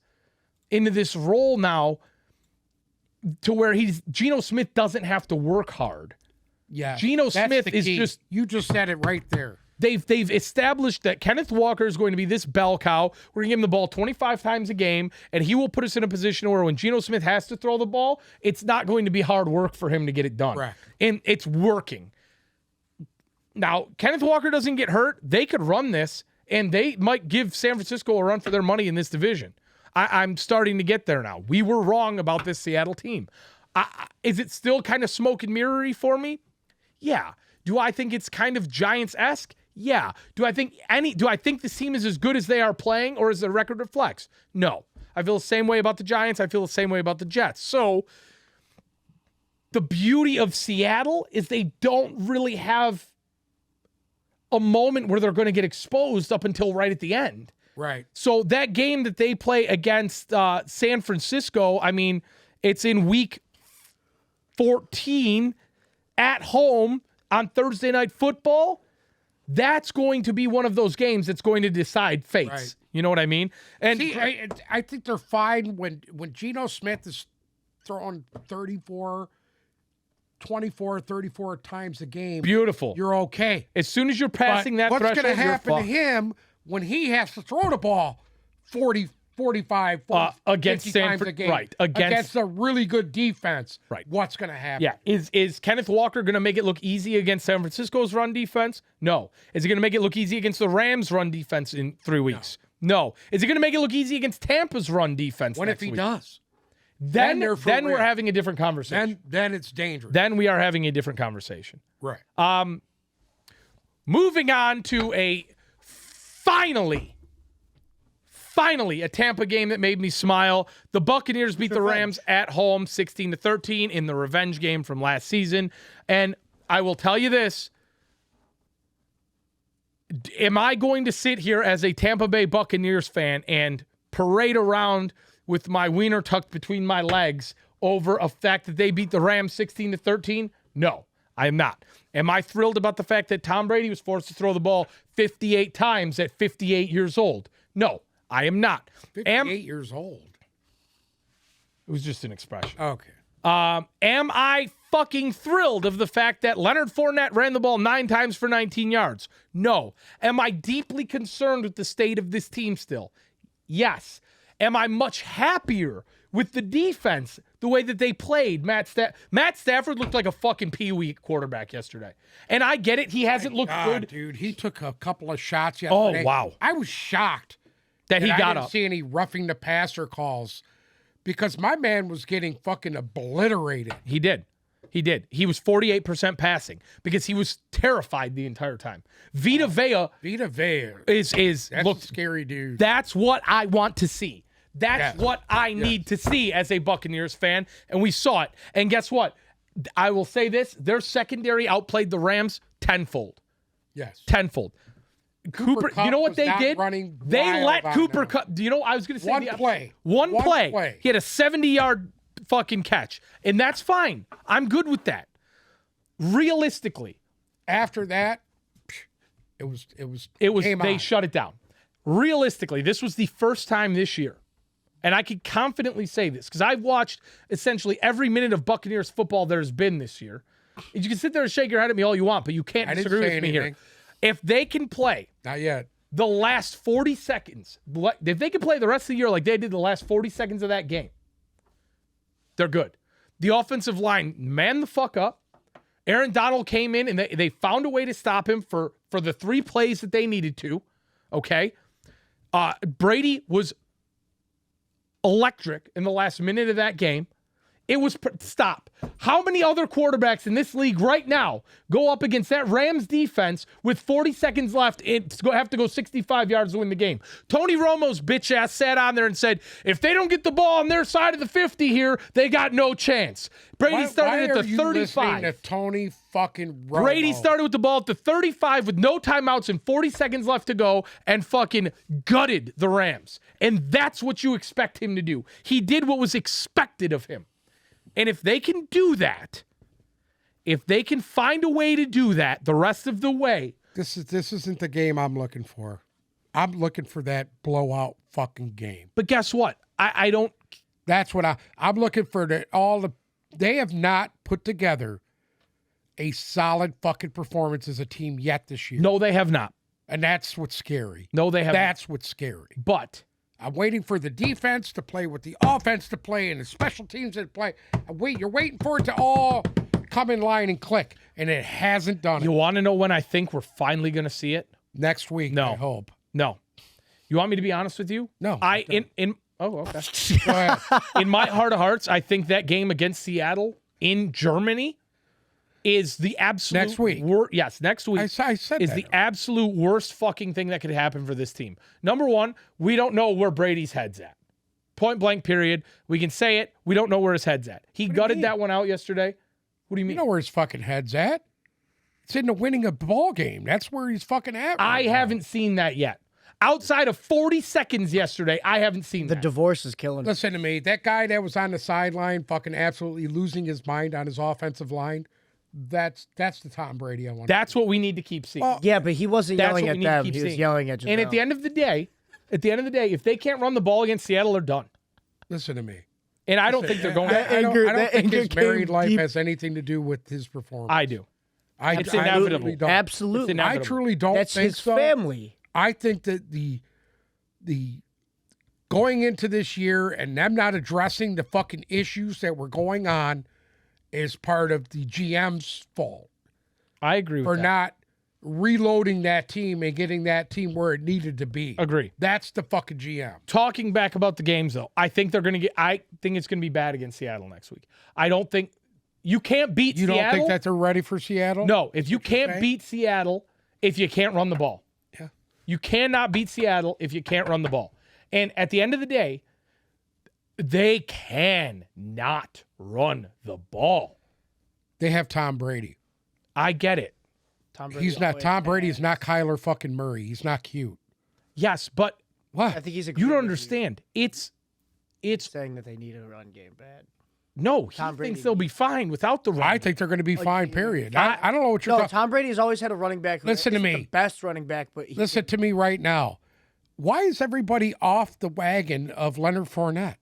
S1: role now to where Geno Smith doesn't have to work hard.
S2: Yeah.
S1: Geno
S2: that's
S1: Smith
S2: the
S1: is
S2: key.
S1: just
S2: You just said it right there.
S1: they've established that Kenneth Walker is going to be this bell cow. We're going to give him the ball 25 times a game, and he will put us in a position where when Geno Smith has to throw the ball, it's not going to be hard work for him to get it done.
S2: Correct.
S1: And it's working. Now, Kenneth Walker doesn't get hurt. They could run this, and they might give San Francisco a run for their money in this division. I'm starting to get there now. We were wrong about this Seattle team. Is it still kind of smoke and mirrory for me? Yeah. Do I think it's kind of Giants-esque? Yeah. Do I think this team is as good as they are playing, or is the record reflects? No. I feel the same way about the Giants. I feel the same way about the Jets. So the beauty of Seattle is they don't really have a moment where they're going to get exposed up until right at the end.
S2: Right.
S1: So that game that they play against San Francisco, I mean, it's in week 14 at home on Thursday Night Football. That's going to be one of those games that's going to decide fates.
S2: Right.
S1: You know what I mean? And
S2: See, I think they're fine when Geno Smith is throwing 24 times a game.
S1: beautiful.
S2: You're okay.
S1: As soon as you're passing that
S2: What's
S1: threshold,
S2: going to happen
S1: you're
S2: to him when he has to throw the ball 40, 45, 40,
S1: against
S2: 50 times
S1: Sanford-
S2: a game?
S1: right, against-
S2: a really good defense.
S1: Right.
S2: What's going to happen?
S1: Yeah. Is Kenneth Walker going to make it look easy against San Francisco's run defense? No. Is he going to make it look easy against the Rams' run defense in 3 weeks? No. Is he going to make it look easy against Tampa's run defense
S2: What
S1: next
S2: if he
S1: week?
S2: does?
S1: Then
S2: they're for
S1: we're
S2: real.
S1: having a different conversation.
S2: Then it's dangerous.
S1: Then we are having a different conversation.
S2: Right.
S1: Moving on to a finally a Tampa game that made me smile. The Buccaneers beat the Rams at home 16-13 in the revenge game from last season. And I will tell you this. Am I going to sit here as a Tampa Bay Buccaneers fan and parade around with my wiener tucked between my legs over a fact that they beat the Rams 16-13? No, I am not. Am I thrilled about the fact that Tom Brady was forced to throw the ball 58 times at 58 years old? No, I am not.
S2: 58 years old.
S1: It was just an expression.
S2: Okay.
S1: Am I fucking thrilled of the fact that Leonard Fournette ran the ball 9 times for 19 yards? No. Am I deeply concerned with the state of this team still? Yes. Am I much happier with the defense, the way that they played? Matt Stafford looked like a fucking peewee quarterback yesterday. And I get it. He hasn't looked good.
S2: Dude. He took a couple of shots yesterday.
S1: Oh, wow.
S2: I was shocked
S1: That he
S2: I
S1: got
S2: didn't
S1: up.
S2: see any roughing the passer calls because my man was getting fucking obliterated.
S1: He did. He was 48% passing because he was terrified the entire time. Vita Vea is
S2: That's
S1: look,
S2: a scary dude.
S1: that's what I want to see. That's
S2: Yes.
S1: what I need to see as a Buccaneers fan, and we saw it. And guess what? I will say this: their secondary outplayed the Rams tenfold.
S2: Yes.
S1: Tenfold. Cooper,
S2: Kupp
S1: you know what
S2: was
S1: they
S2: not
S1: did?
S2: running
S1: They
S2: wild
S1: let
S2: on
S1: Cooper
S2: them.
S1: Kupp. Do you know? I was going to say
S2: One
S1: the-
S2: play.
S1: One
S2: One
S1: play.
S2: play.
S1: He had a 70-yard fucking catch, and that's fine. I'm good with that. Realistically,
S2: After that, it was came
S1: they
S2: on.
S1: shut it down. Realistically, this was the first time this year, and I could confidently say this because I've watched essentially every minute of Buccaneers football there's been this year. You can sit there and shake your head at me all you want, but you can't
S2: I didn't
S1: disagree
S2: say
S1: with me here.
S2: anything.
S1: If they can play
S2: Not yet.
S1: the last 40 seconds, if they can play the rest of the year like they did the last 40 seconds of that game, they're good. The offensive line manned the fuck up. Aaron Donald came in and they found a way to stop him for the 3 plays that they needed to. Okay. Brady was electric in the last minute of that game. It was stop. How many other quarterbacks in this league right now go up against that Rams defense with 40 seconds left and have to go 65 yards to win the game? Tony Romo's bitch ass sat on there and said, if they don't get the ball on their side of the 50 here, they got no chance. Brady started at the 35.
S2: To Tony fucking Romo?
S1: Brady started with the ball at the 35 with no timeouts and 40 seconds left to go and fucking gutted the Rams. And that's what you expect him to do. He did what was expected of him. And if they can do that, if they can find a way to do that the rest of the way.
S2: This isn't the game I'm looking for. I'm looking for that blowout fucking game.
S1: But guess what? I don't.
S2: That's what I'm looking for. They have not put together a solid fucking performance as a team yet this year.
S1: No, they have not.
S2: And that's what's scary.
S1: No, they have.
S2: That's what's scary.
S1: But
S2: I'm waiting for the defense to play with the offense to play and the special teams to play. You're waiting for it to all come in line and click, and it hasn't done
S1: you
S2: it.
S1: want to know when I think we're finally going to see it?
S2: Next week,
S1: No.
S2: I hope.
S1: No. You want me to be honest with you?
S2: No.
S1: Oh, okay.
S2: Go ahead.
S1: In my heart of hearts, I think that game against Seattle in Germany is the absolute
S2: Next week.
S1: Yes, next week.
S2: I said
S1: is
S2: that.
S1: the absolute worst fucking thing that could happen for this team. Number one, we don't know where Brady's head's at. Point blank, period. We can say it. We don't know where his head's at. He gutted that one out yesterday. What do you mean?
S2: You know where his fucking head's at? It's in the winning a ball game. That's where he's fucking at.
S1: I haven't seen that yet. Outside of 40 seconds yesterday, I haven't seen
S3: The
S1: that.
S3: divorce is killing him.
S2: Listen to me. That guy that was on the sideline fucking absolutely losing his mind on his offensive line, that's the Tom Brady I want.
S1: That's what we need to keep seeing.
S2: Well,
S3: Yeah, but he wasn't
S1: That's
S3: yelling
S1: what we
S3: at
S1: need to
S3: them.
S1: keep
S3: He was
S1: seeing.
S3: yelling at
S1: And at the end of the day, if they can't run the ball against Seattle, they're done.
S2: Listen to me.
S1: And I don't think they're going
S3: That
S1: to.
S2: I don't
S3: that
S2: think
S3: anger
S2: his married
S3: came
S2: life
S3: deep.
S2: has anything to do with his performance.
S1: I do.
S2: It's
S1: inevitable.
S2: Don't.
S3: Absolutely.
S1: It's
S2: I
S1: inevitable.
S2: truly don't
S3: That's
S2: think
S3: his
S2: so.
S3: family.
S2: I think that the going into this year and them not addressing the fucking issues that were going on is part of the GM's fault
S1: I agree with
S2: for
S1: that.
S2: not reloading that team and getting that team where it needed to be.
S1: Agree.
S2: That's the fucking GM.
S1: Talking back about the games, though, I think it's going to be bad against Seattle next week. I don't think you can't beat
S2: You
S1: Seattle.
S2: don't think that they're ready for Seattle?
S1: No, if you can't
S2: saying?
S1: beat Seattle, if you can't run the ball.
S2: Yeah.
S1: You cannot beat Seattle if you can't run the ball. And at the end of the day, they cannot run the ball.
S2: They have Tom Brady.
S1: I get it.
S3: Tom Brady
S2: He's not
S3: always
S2: Tom Brady is
S3: has.
S2: not Kyler fucking Murray. He's not cute.
S1: Yes, but
S2: What?
S3: I think he's
S1: you don't understand. It's
S3: saying that they need a run game bad.
S1: no, he
S3: Tom Brady
S1: thinks they'll be fine without the run.
S2: I think they're going to be fine, period. I don't know what you're
S3: No,
S2: talking.
S3: Tom Brady has always had a running back. Who
S2: Listen to
S3: isn't
S2: me.
S3: The best running back, but he,
S2: Listen to me right now. Why is everybody off the wagon of Leonard Fournette?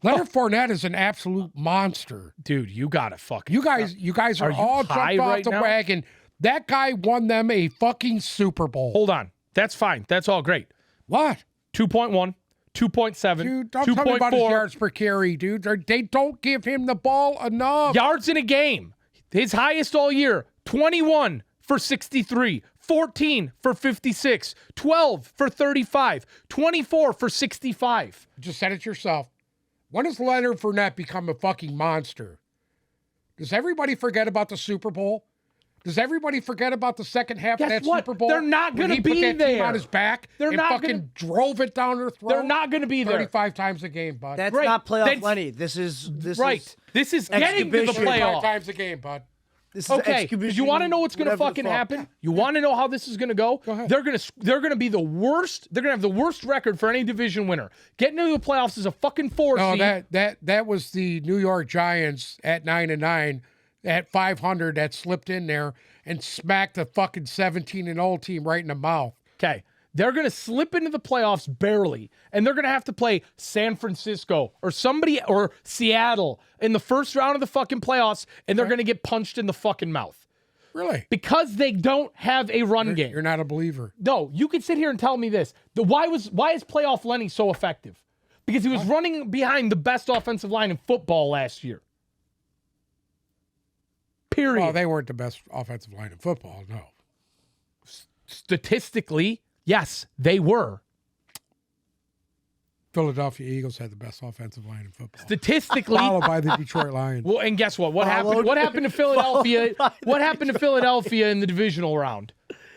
S2: Leonard Fournette is an absolute monster.
S1: Dude, you gotta fucking
S2: You guys are
S1: you
S2: all
S1: high
S2: jumped off
S1: right
S2: the
S1: now?
S2: wagon. That guy won them a fucking Super Bowl.
S1: hold on. That's fine. That's all great.
S2: What?
S1: 2.1, 2.7,
S2: Dude, don't tell me about his
S1: 2.4
S2: yards per carry, dude. They don't give him the ball enough.
S1: yards in a game. His highest all year, 21 for 63, 14 for 56, 12 for 35, 24 for 65.
S2: You just said it yourself. When does Leonard Fournette become a fucking monster? Does everybody forget about the Super Bowl? Does everybody forget about the second half
S1: Guess
S2: of that
S1: what?
S2: Super Bowl?
S1: They're not
S2: when
S1: gonna
S2: he put
S1: be
S2: that team
S1: there.
S2: on his back
S1: They're
S2: and
S1: not
S2: fucking
S1: gonna-
S2: drove it down their throat.
S1: They're not going to be there.
S2: 35 times a game, bud.
S3: that's
S1: Right.
S3: not playoff
S1: That's-
S3: Lenny. This is
S1: Right. This is getting to the
S3: Exhibition.
S2: 35
S1: playoff.
S2: times a game, bud.
S3: This is
S1: Okay,
S3: exhibition,
S1: you want to know what's going to
S3: whatever the
S1: fucking
S3: fuck.
S1: happen? You want to know how this is going to go?
S2: ahead.
S1: They're going to be the worst. They're going to have the worst record for any division winner. Getting into the playoffs is a fucking 4
S2: No,
S1: seed.
S2: that was the New York Giants at 9-9 at 500 that slipped in there and smacked the fucking 17-0 team right in the mouth.
S1: Okay. They're going to slip into the playoffs barely, and they're going to have to play San Francisco or somebody or Seattle in the first round of the fucking playoffs, and they're going to get punched in the fucking mouth
S2: Really?
S1: because they don't have a run game.
S2: You're not a believer.
S1: No, you can sit here and tell me this. Why is playoff Lenny so effective? Because he was running behind the best offensive line in football last year. Period.
S2: Well, they weren't the best offensive line in football, no.
S1: Statistically, yes, they were.
S2: Philadelphia Eagles had the best offensive line in football.
S1: Statistically,
S2: Followed by the Detroit Lions.
S1: well, and guess what? What happened?
S3: Followed-
S1: What happened to Philadelphia?
S3: followed by
S1: What happened to Philadelphia in the divisional round?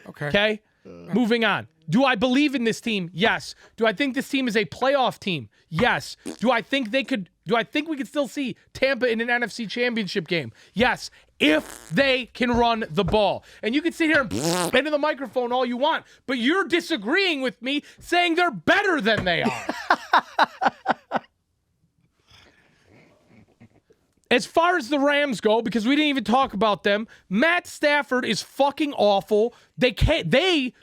S2: Okay.
S1: Okay. Moving on. Do I believe in this team? Yes. Do I think this team is a playoff team? Yes. Do I think we could still see Tampa in an NFC championship game? Yes. If they can run the ball. And you can sit here and into the microphone all you want, but you're disagreeing with me saying they're better than they are. As far as the Rams go, because we didn't even talk about them, Matt Stafford is fucking awful. You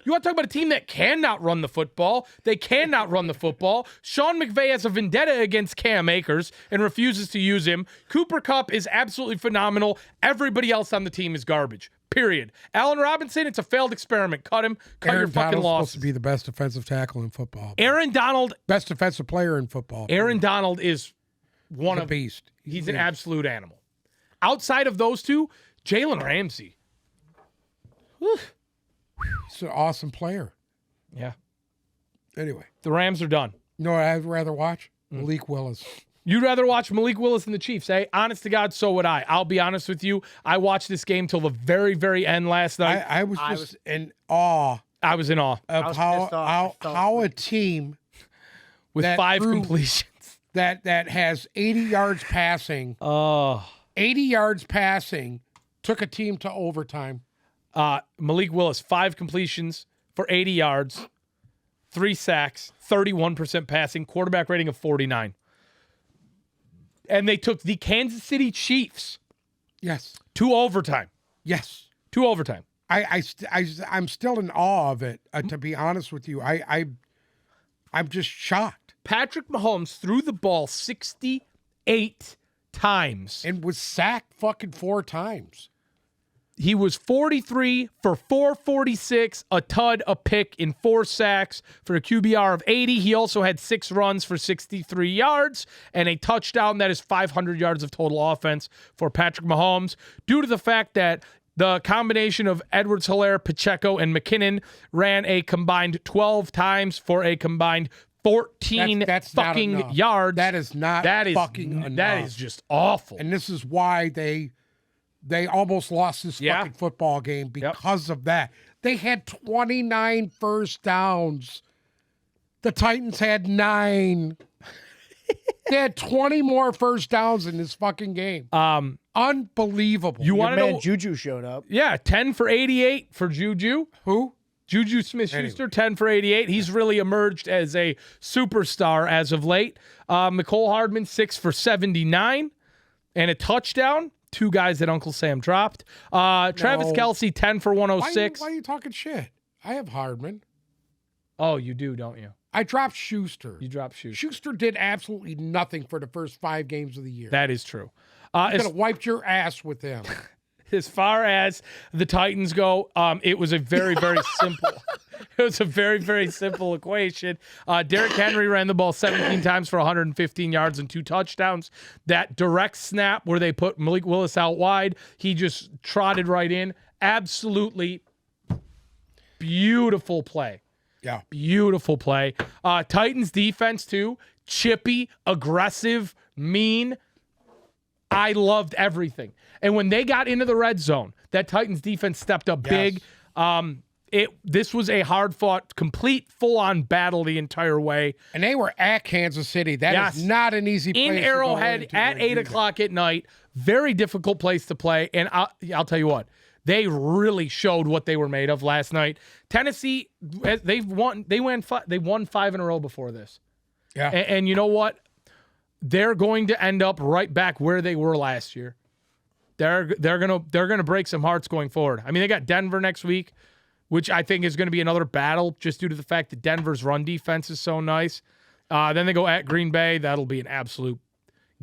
S1: want to talk about a team that cannot run the football? They cannot run the football. Sean McVay has a vendetta against Cam Akers and refuses to use him. Cooper Kupp is absolutely phenomenal. Everybody else on the team is garbage. Period. Allen Robinson, it's a failed experiment. Cut him. Cut your fucking losses.
S2: Supposed to be the best defensive tackle in football.
S1: Aaron Donald.
S2: Best defensive player in football.
S1: Aaron Donald is one
S2: He's a
S1: of
S2: beast.
S1: He's an absolute animal. Outside of those two, Jalen Ramsey.
S2: He's an awesome player.
S1: Yeah.
S2: Anyway.
S1: The Rams are done.
S2: You know what I'd rather watch? Malik Willis.
S1: You'd rather watch Malik Willis and the Chiefs, eh? Honest to God, so would I. I'll be honest with you. I watched this game till the very, very end last night.
S2: I was just in awe
S1: I was in awe.
S2: of how a team
S1: With
S2: that
S1: 5
S2: threw-
S1: completions.
S2: that has 80 yards passing, 80 yards passing, took a team to overtime.
S1: Malik Willis, 5 completions for 80 yards, 3 sacks, 31% passing, quarterback rating of 49. And they took the Kansas City Chiefs
S2: Yes.
S1: to overtime.
S2: Yes.
S1: To overtime.
S2: I'm still in awe of it. To be honest with you, I'm just shocked.
S1: Patrick Mahomes threw the ball 68 times.
S2: And was sacked fucking 4 times.
S1: He was 43 for 446, a tud, a pick, in 4 sacks for a QBR of 80. He also had 6 runs for 63 yards and a touchdown. That is 500 yards of total offense for Patrick Mahomes. Due to the fact that the combination of Edwards-Helaire, Pacheco, and McKinnon ran a combined 12 times for a combined 14
S2: that's
S1: fucking
S2: not enough.
S1: yards.
S2: That is not fucking enough.
S1: That is just awful.
S2: And this is why they almost lost this fucking football game because of that. They had 29 first downs. The Titans had 9. They had 20 more first downs in this fucking game. Unbelievable.
S1: You want to know?
S3: Juju showed up.
S1: Yeah, 10 for 88 for Juju.
S2: Who?
S1: Juju Smith-Schuster, 10 for 88. He's really emerged as a superstar as of late. Mecole Hardman, 6 for 79 and a touchdown. 2 guys that Uncle Sam dropped. Travis Kelce, 10 for 106.
S2: Why are you talking shit? I have Hardman.
S1: Oh, you do, don't you?
S2: I dropped Schuster.
S1: You dropped Schuster.
S2: Schuster did absolutely nothing for the first 5 games of the year.
S1: That is true.
S2: You could have wiped your ass with him.
S1: As far as the Titans go, it was a very, very simple. It was a very, very simple equation. Derrick Henry ran the ball 17 times for 115 yards and 2 touchdowns. That direct snap where they put Malik Willis out wide, he just trotted right in. Absolutely beautiful play.
S2: Yeah.
S1: Beautiful play. Titans defense too. Chippy, aggressive, mean. I loved everything. And when they got into the red zone, that Titans defense stepped up big. This was a hard-fought, complete, full-on battle the entire way.
S2: And they were at Kansas City. That is not an easy place
S1: in Arrowhead at 8 o'clock at night. Very difficult place to play. And I'll tell you what, they really showed what they were made of last night. Tennessee, they won 5 in a row before this.
S2: Yeah.
S1: And you know what? They're going to end up right back where they were last year. They're gonna break some hearts going forward. I mean, they got Denver next week, which I think is going to be another battle just due to the fact that Denver's run defense is so nice. Then they go at Green Bay. That'll be an absolute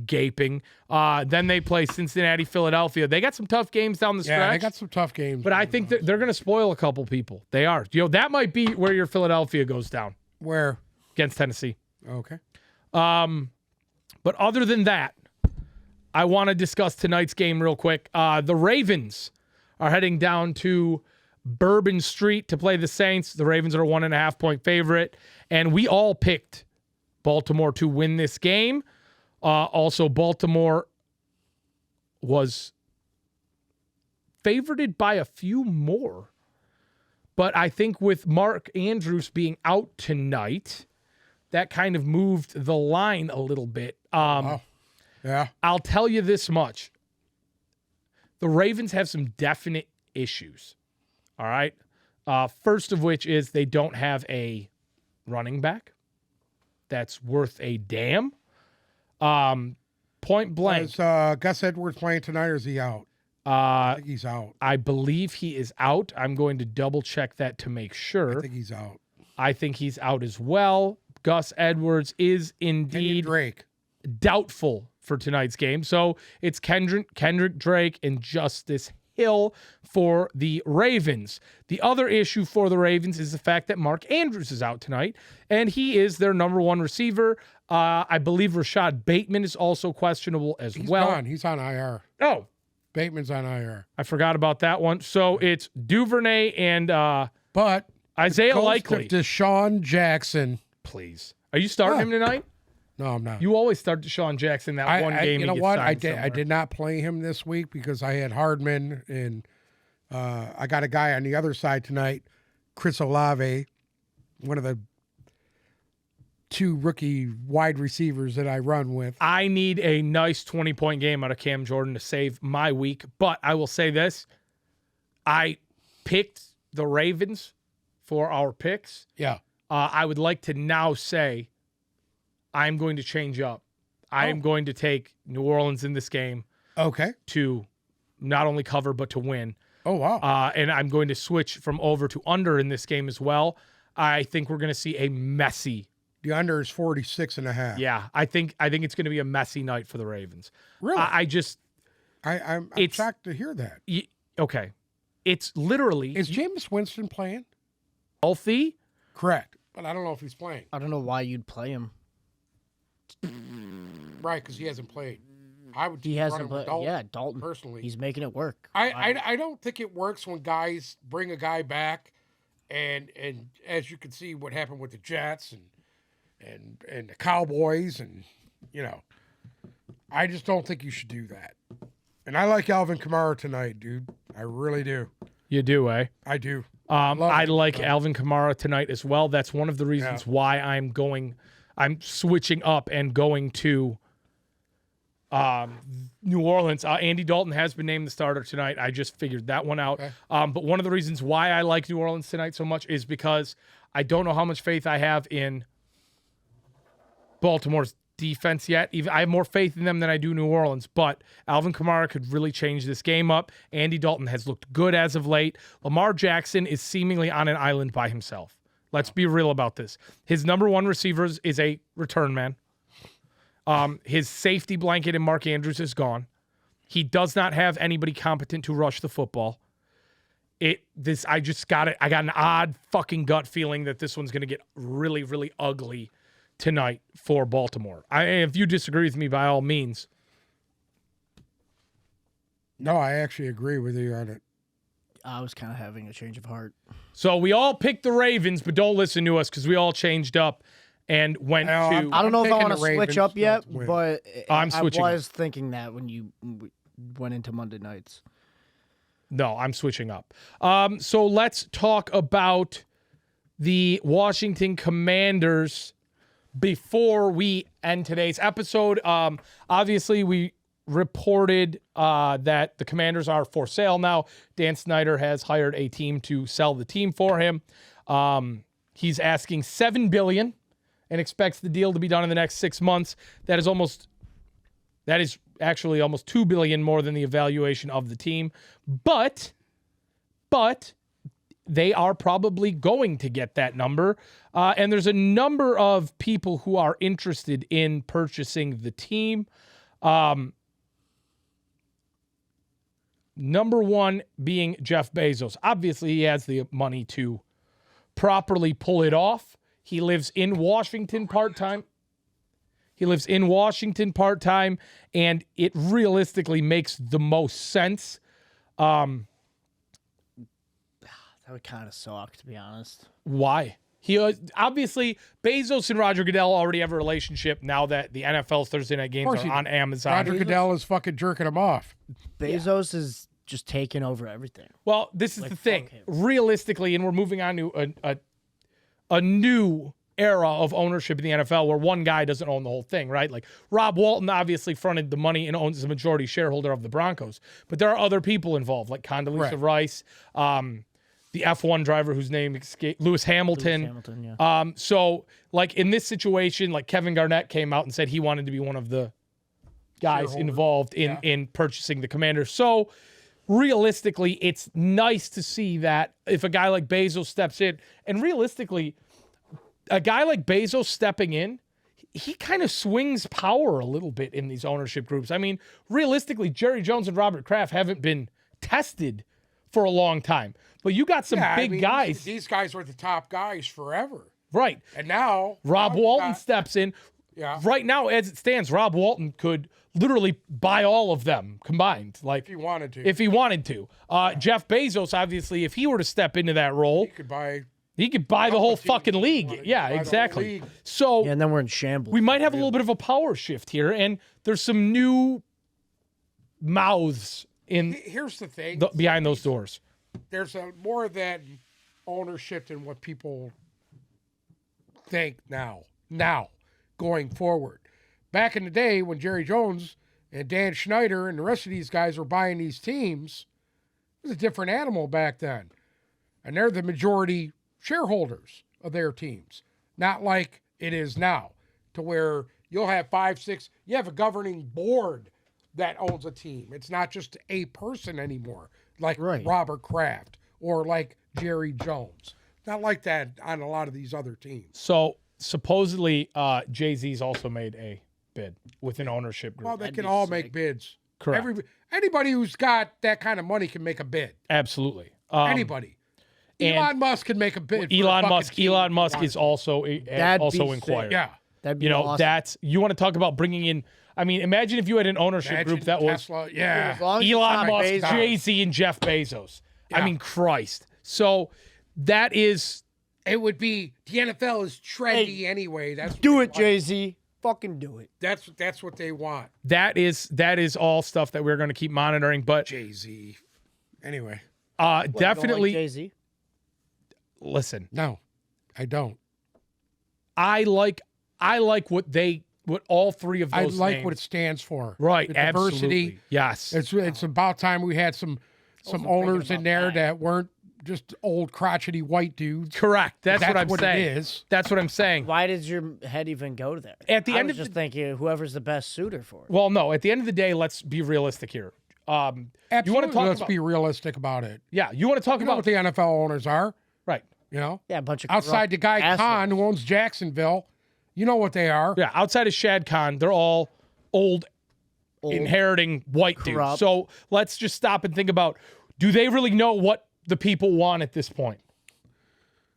S1: gaping. Then they play Cincinnati, Philadelphia. They got some tough games down the stretch.
S2: Yeah, they got some tough games.
S1: But I think that they're going to spoil a couple people. They are. That might be where your Philadelphia goes down.
S2: Where?
S1: Against Tennessee.
S2: Okay.
S1: But other than that, I want to discuss tonight's game real quick. The Ravens are heading down to Bourbon Street to play the Saints. The Ravens are a 1.5-point favorite, and we all picked Baltimore to win this game. Also, Baltimore was favorited by a few more. But I think with Mark Andrews being out tonight, that kind of moved the line a little bit.
S2: Yeah.
S1: I'll tell you this much. The Ravens have some definite issues. All right. First of which is they don't have a running back that's worth a damn. point blank.
S2: Is Gus Edwards playing tonight, or is he out? I think he's out.
S1: I believe he is out. I'm going to double check that to make sure.
S2: I think he's out.
S1: I think he's out as well. Gus Edwards is indeed
S2: Drake.
S1: doubtful for tonight's game. So it's Kendrick Drake and Justice Hill for the Ravens. The other issue for the Ravens is the fact that Mark Andrews is out tonight, and he is their number one receiver. I believe Rashad Bateman is also questionable as well.
S2: Gone. He's on IR.
S1: Oh,
S2: Bateman's on IR.
S1: I forgot about that one. So it's Duvernay and
S2: But
S1: Isaiah
S2: goes
S1: Likely.
S2: to Deshaun Jackson.
S1: Please. Are you starting him tonight?
S2: No, I'm not.
S1: You always start Deshaun Jackson that one game.
S2: You
S1: he
S2: know
S1: gets
S2: what?
S1: signed
S2: I
S1: somewhere.
S2: did not play him this week because I had Hardman, and I got a guy on the other side tonight, Chris Olave, one of the 2 rookie wide receivers that I run with.
S1: I need a nice 20-point game out of Cam Jordan to save my week, but I will say this. I picked the Ravens for our picks.
S2: Yeah.
S1: I would like to now say I'm going to change up. I am going to take New Orleans in this game
S2: Okay.
S1: to not only cover but to win.
S2: Oh, wow.
S1: And I'm going to switch from over to under in this game as well. I think we're going to see a messy.
S2: The under is 46.5.
S1: Yeah, I think it's going to be a messy night for the Ravens.
S2: Really? I'm
S1: it's-
S2: shocked to hear that.
S1: Okay. It's literally
S2: Is Jameis Winston playing?
S1: healthy.
S2: Correct. But I don't know if he's playing.
S3: I don't know why you'd play him.
S2: Right, because he hasn't played.
S3: He hasn't played. Yeah, Dalton.
S2: Personally.
S3: He's making it work.
S2: I don't think it works when guys bring a guy back, and as you can see what happened with the Jets and the Cowboys, and I just don't think you should do that. And I like Alvin Kamara tonight, dude. I really do.
S1: You do, eh?
S2: I do.
S1: I like Alvin Kamara tonight as well. That's one of the reasons why I'm switching up and going to New Orleans. Andy Dalton has been named the starter tonight. I just figured that one out. Okay. But one of the reasons why I like New Orleans tonight so much is because I don't know how much faith I have in Baltimore's defense yet. I have more faith in them than I do New Orleans, but Alvin Kamara could really change this game up. Andy Dalton has looked good as of late. Lamar Jackson is seemingly on an island by himself. Let's be real about this. His number one receiver is a return man. His safety blanket in Mark Andrews is gone. He does not have anybody competent to rush the football. I got an odd fucking gut feeling that this one's going to get really, really ugly tonight for Baltimore. If you disagree with me, by all means.
S2: No, I actually agree with you on it.
S3: I was kind of having a change of heart.
S1: So we all picked the Ravens, but don't listen to us because we all changed up and went to.
S3: I don't know if I
S2: taking
S3: want to
S2: the
S3: switch
S2: Ravens
S3: up yet,
S2: to win.
S3: but
S1: I'm switching
S3: I was thinking that when you went into Monday nights.
S1: No, I'm switching up. So let's talk about the Washington Commanders before we end today's episode. Obviously, we reported that the Commanders are for sale now. Dan Snyder has hired a team to sell the team for him. He's asking $7 billion and expects the deal to be done in the next 6 months. That is actually almost $2 billion more than the evaluation of the team. But they are probably going to get that number. And there's a number of people who are interested in purchasing the team. Number one being Jeff Bezos. Obviously, he has the money to properly pull it off. He lives in Washington part-time. And it realistically makes the most sense.
S3: That would kind of suck, to be honest.
S1: Why? He obviously, Bezos and Roger Goodell already have a relationship now that the NFL's Thursday night games are on Amazon.
S2: Roger Goodell is fucking jerking him off.
S3: Bezos is just taking over everything.
S1: Well, this is the thing. Realistically, and we're moving on to a new era of ownership in the NFL where one guy doesn't own the whole thing, right? Like Rob Walton obviously fronted the money and owns the majority shareholder of the Broncos, but there are other people involved, like Condoleezza Rice, the F1 driver whose name escaped, Lewis Hamilton. So, like in this situation, like Kevin Garnett came out and said he wanted to be one of the guys involved in purchasing the Commanders. So realistically, it's nice to see that if a guy like Bezos steps in, and realistically, a guy like Bezos stepping in, he kind of swings power a little bit in these ownership groups. I mean, realistically, Jerry Jones and Robert Kraft haven't been tested for a long time. But you got some big guys.
S2: These guys were the top guys forever.
S1: Right.
S2: And now
S1: Rob Walton steps in.
S2: Yeah.
S1: Right now, as it stands, Rob Walton could literally buy all of them combined. Like
S2: if he wanted to.
S1: Jeff Bezos, obviously, if he were to step into that role,
S2: he could buy
S1: the whole fucking league. Yeah, exactly. So
S3: and then we're in shambles.
S1: We might have a little bit of a power shift here, and there's some new mouths
S2: here's the thing.
S1: Behind those doors.
S2: There's more than ownership than what people think now going forward. Back in the day when Jerry Jones and Dan Schneider and the rest of these guys were buying these teams, it was a different animal back then. And they're the majority shareholders of their teams. Not like it is now, to where you'll have 5, 6, you have a governing board that owns a team. It's not just a person anymore, like Robert Kraft or like Jerry Jones. Not like that on a lot of these other teams.
S1: So supposedly Jay-Z's also made a bid with an ownership group.
S2: Well, they can all make bids.
S1: Correct.
S2: Anybody who's got that kind of money can make a bid.
S1: Absolutely.
S2: Anybody. Elon Musk can make a bid.
S1: Elon Musk is also inquired.
S2: Yeah.
S3: That'd be awesome.
S1: You want to talk about bringing in. I mean, imagine if you had an ownership group that
S2: Tesla,
S1: was Elon Musk, Jay-Z, and Jeff Bezos. Yeah. I mean, Christ. So that is.
S2: It would be, the NFL is trendy anyway.
S3: Do it, Jay-Z. Fucking do it.
S2: That's what they want.
S1: That is all stuff that we're going to keep monitoring. But
S2: Jay-Z. Anyway.
S1: Definitely.
S3: Like Jay-Z?
S1: Listen.
S2: No, I don't.
S1: I like what all three of those names.
S2: what it stands for.
S1: Right,
S2: the diversity.
S1: Absolutely. Yes.
S2: It's about time we had some owners in there that weren't just old crotchety white dudes.
S1: Correct. That's what I'm saying.
S2: It is.
S1: That's what I'm saying.
S3: Why did your head even go there?
S1: At the end
S3: of just thinking whoever's the best suitor for it.
S1: Well, no. At the end of the day, let's be realistic here.
S2: Absolutely.
S1: You want to talk
S2: let's be realistic about it.
S1: Yeah. You want to talk about
S2: what the NFL owners are,
S1: right?
S2: You know.
S3: Yeah, a bunch of
S2: outside the guy
S3: assholes.
S2: Khan who owns Jacksonville. You know what they are.
S1: Yeah. Outside of Shad Khan, they're all old inheriting white dudes. So let's just stop and think about: do they really know what the people want at this point?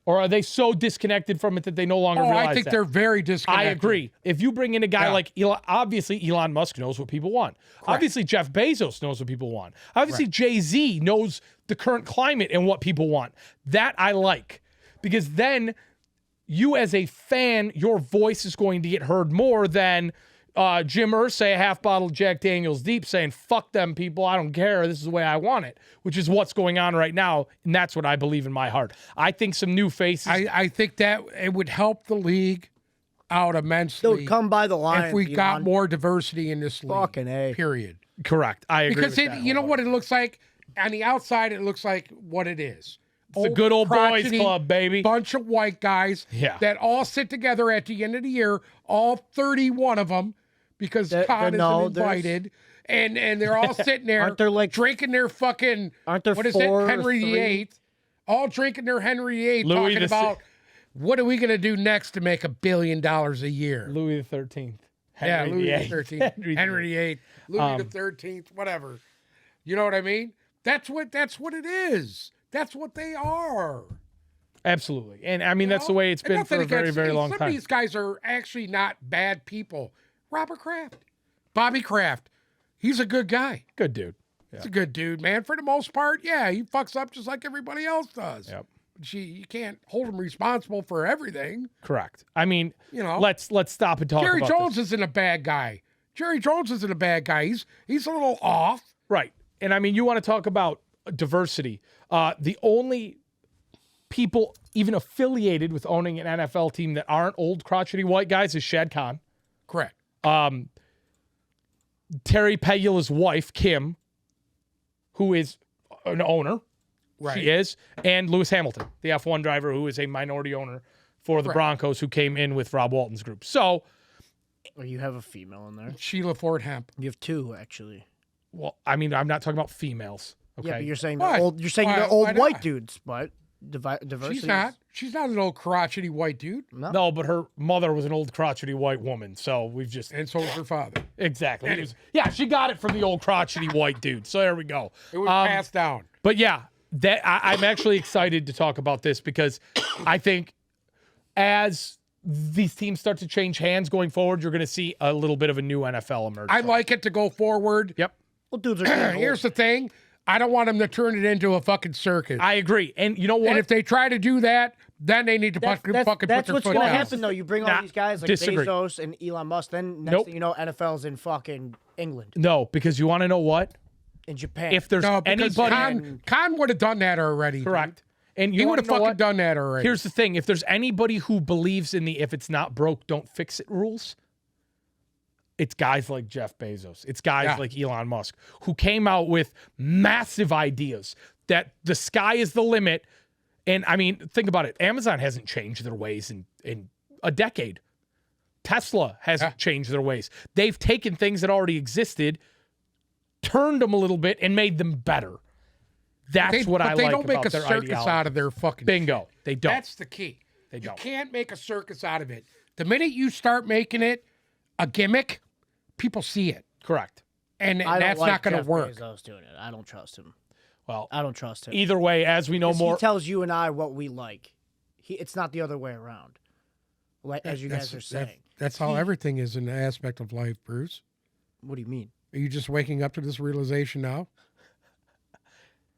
S1: Or are they so disconnected from it that they no longer realize
S2: I think they're very disconnected.
S1: I agree. If you bring in a guy like Elon, obviously Elon Musk knows what people want. Correct. Obviously Jeff Bezos knows what people want. Obviously Jay-Z knows the current climate and what people want. That I like. Because then you as a fan, your voice is going to get heard more than Jim Irsay, a half bottle of Jack Daniels deep, saying, fuck them people, I don't care, this is the way I want it, which is what's going on right now, and that's what I believe in my heart. I think some new faces...
S2: I think that it would help the league out immensely.
S3: They'll come by the line
S2: if we got more diversity in this league.
S3: Fucking A.
S2: Period.
S1: Correct. I agree
S2: because
S1: with that.
S2: You know what it looks like? On the outside, it looks like what it is.
S1: It's a good old boys club, baby.
S2: Bunch of white guys that all sit together at the end of the year, all 31 of them, because Khan isn't invited, and they're all sitting there drinking their fucking, what is it, Henry VIII, all drinking their Henry VIII, talking about what are we going to do next to make $1 billion a year.
S1: Louis XIII.
S2: Louis XIII. Henry VIII. Louis XIII, whatever. You know what I mean? That's what it is. That's what they are.
S1: Absolutely. And I mean, that's the way it's been for a very, very long time.
S2: Some of these guys are actually not bad people. Robert Kraft, Bobby Kraft, he's a good guy.
S1: Good dude.
S2: Yeah. He's a good dude, man. For the most part, yeah, he fucks up just like everybody else does.
S1: Yep.
S2: You can't hold him responsible for everything.
S1: Correct. I mean, let's stop and talk about
S2: Jerry Jones isn't a bad guy. Jerry Jones isn't a bad guy. He's a little off.
S1: Right. And I mean, you want to talk about diversity. The only people even affiliated with owning an NFL team that aren't old crotchety white guys is Shad Khan.
S2: Correct.
S1: Terry Pegula's wife, Kim, who is an owner.
S2: Right.
S1: She is. And Lewis Hamilton, the F1 driver who is a minority owner for the Broncos, who came in with Rob Walton's group. So
S3: Or you have a female in there.
S2: Sheila Ford Hemp.
S3: You have two, actually.
S1: Well, I mean, I'm not talking about females. Okay.
S3: Yeah, but you're saying
S2: Why?
S3: they're old. You're saying
S2: Why-
S3: they're old
S2: why
S3: white
S2: not?
S3: dudes, but diversity.
S2: She's not. She's not an old crotchety white dude.
S1: No, but her mother was an old crotchety white woman, so we've just
S2: And so was her father.
S1: exactly. It was- yeah, she got it from the old crotchety white dude. So there we go.
S2: It was passed down.
S1: But yeah, that I'm actually excited to talk about this because I think as these teams start to change hands going forward, you're going to see a little bit of a new NFL emerge.
S2: I like it to go forward.
S1: Yep,
S3: Well, dudes are getting
S2: Here's the thing. I don't want them to turn it into a fucking circus.
S1: I agree. And you know what?
S2: And if they try to do that, then they need to fucking put
S3: that's
S2: their
S3: what's
S2: foot
S3: going to
S2: down.
S3: happen, though. You bring all
S1: Nah,
S3: these guys like
S1: disagree.
S3: Bezos and Elon Musk, then next
S1: Nope.
S3: thing you know, NFL's in fucking England,
S1: no, because you want to know what?
S3: in Japan.
S1: If there's
S2: No, because
S1: anybody
S2: Khan would have done that already. dude.
S1: correct, and
S2: He
S1: you
S2: would
S1: want
S2: have
S1: to know
S2: fucking
S1: what?
S2: done that already.
S1: Here's the thing: if there's anybody who believes in the "if it's not broke, don't fix it" rules, it's guys like Jeff Bezos. It's guys like Elon Musk who came out with massive ideas that the sky is the limit. And I mean, think about it. Amazon hasn't changed their ways in a decade. Tesla hasn't changed their ways. They've taken things that already existed, turned them a little bit, and made them better. That's what I like
S2: They don't make
S1: about
S2: a
S1: their
S2: circus
S1: ideology.
S2: out of their fucking
S1: Bingo. They don't.
S2: That's the key.
S1: They
S2: You
S1: don't.
S2: can't make a circus out of it. The minute you start making it a gimmick, people see it.
S1: Correct.
S2: And
S3: I don't
S2: that's
S3: like
S2: not going to
S3: Jeff
S2: work.
S3: Bezos doing it. I don't trust him.
S1: Well,
S3: I don't trust him.
S1: either way, as we know
S3: 'Cause
S1: more.
S3: He tells you and I what we like. It's not the other way around. Like as you guys are saying.
S2: That's how everything is in the aspect of life, Bruce.
S3: What do you mean?
S2: Are you just waking up to this realization now?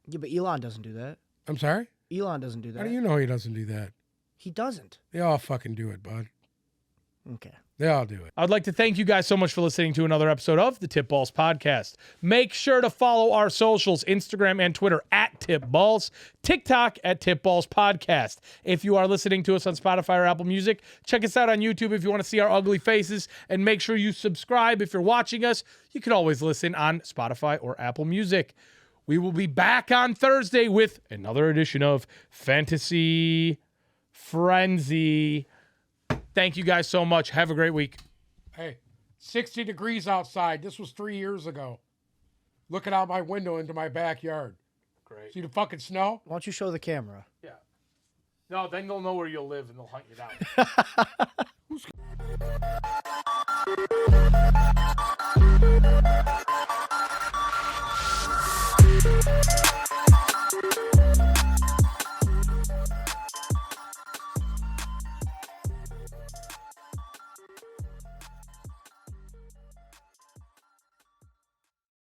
S3: Yeah, but Elon doesn't do that.
S2: I'm sorry?
S3: Elon doesn't do that.
S2: How do you know he doesn't do that?
S3: He doesn't.
S2: They all fucking do it, bud.
S3: Okay.
S2: They all do it.
S1: I'd like to thank you guys so much for listening to another episode of the Tip Balls Podcast. Make sure to follow our socials, Instagram and Twitter at Tip Balls, TikTok at Tip Balls Podcast. If you are listening to us on Spotify or Apple Music, check us out on YouTube if you want to see our ugly faces, and make sure you subscribe. If you're watching us, you can always listen on Spotify or Apple Music. We will be back on Thursday with another edition of Fantasy Frenzy. Thank you guys so much. Have a great week.
S2: Hey, 60 degrees outside. This was 3 years ago. Looking out my window into my backyard.
S1: Great.
S2: See the fucking snow?
S3: Why don't you show the camera?
S1: Yeah. No, then they'll know where you'll live and they'll hunt you down.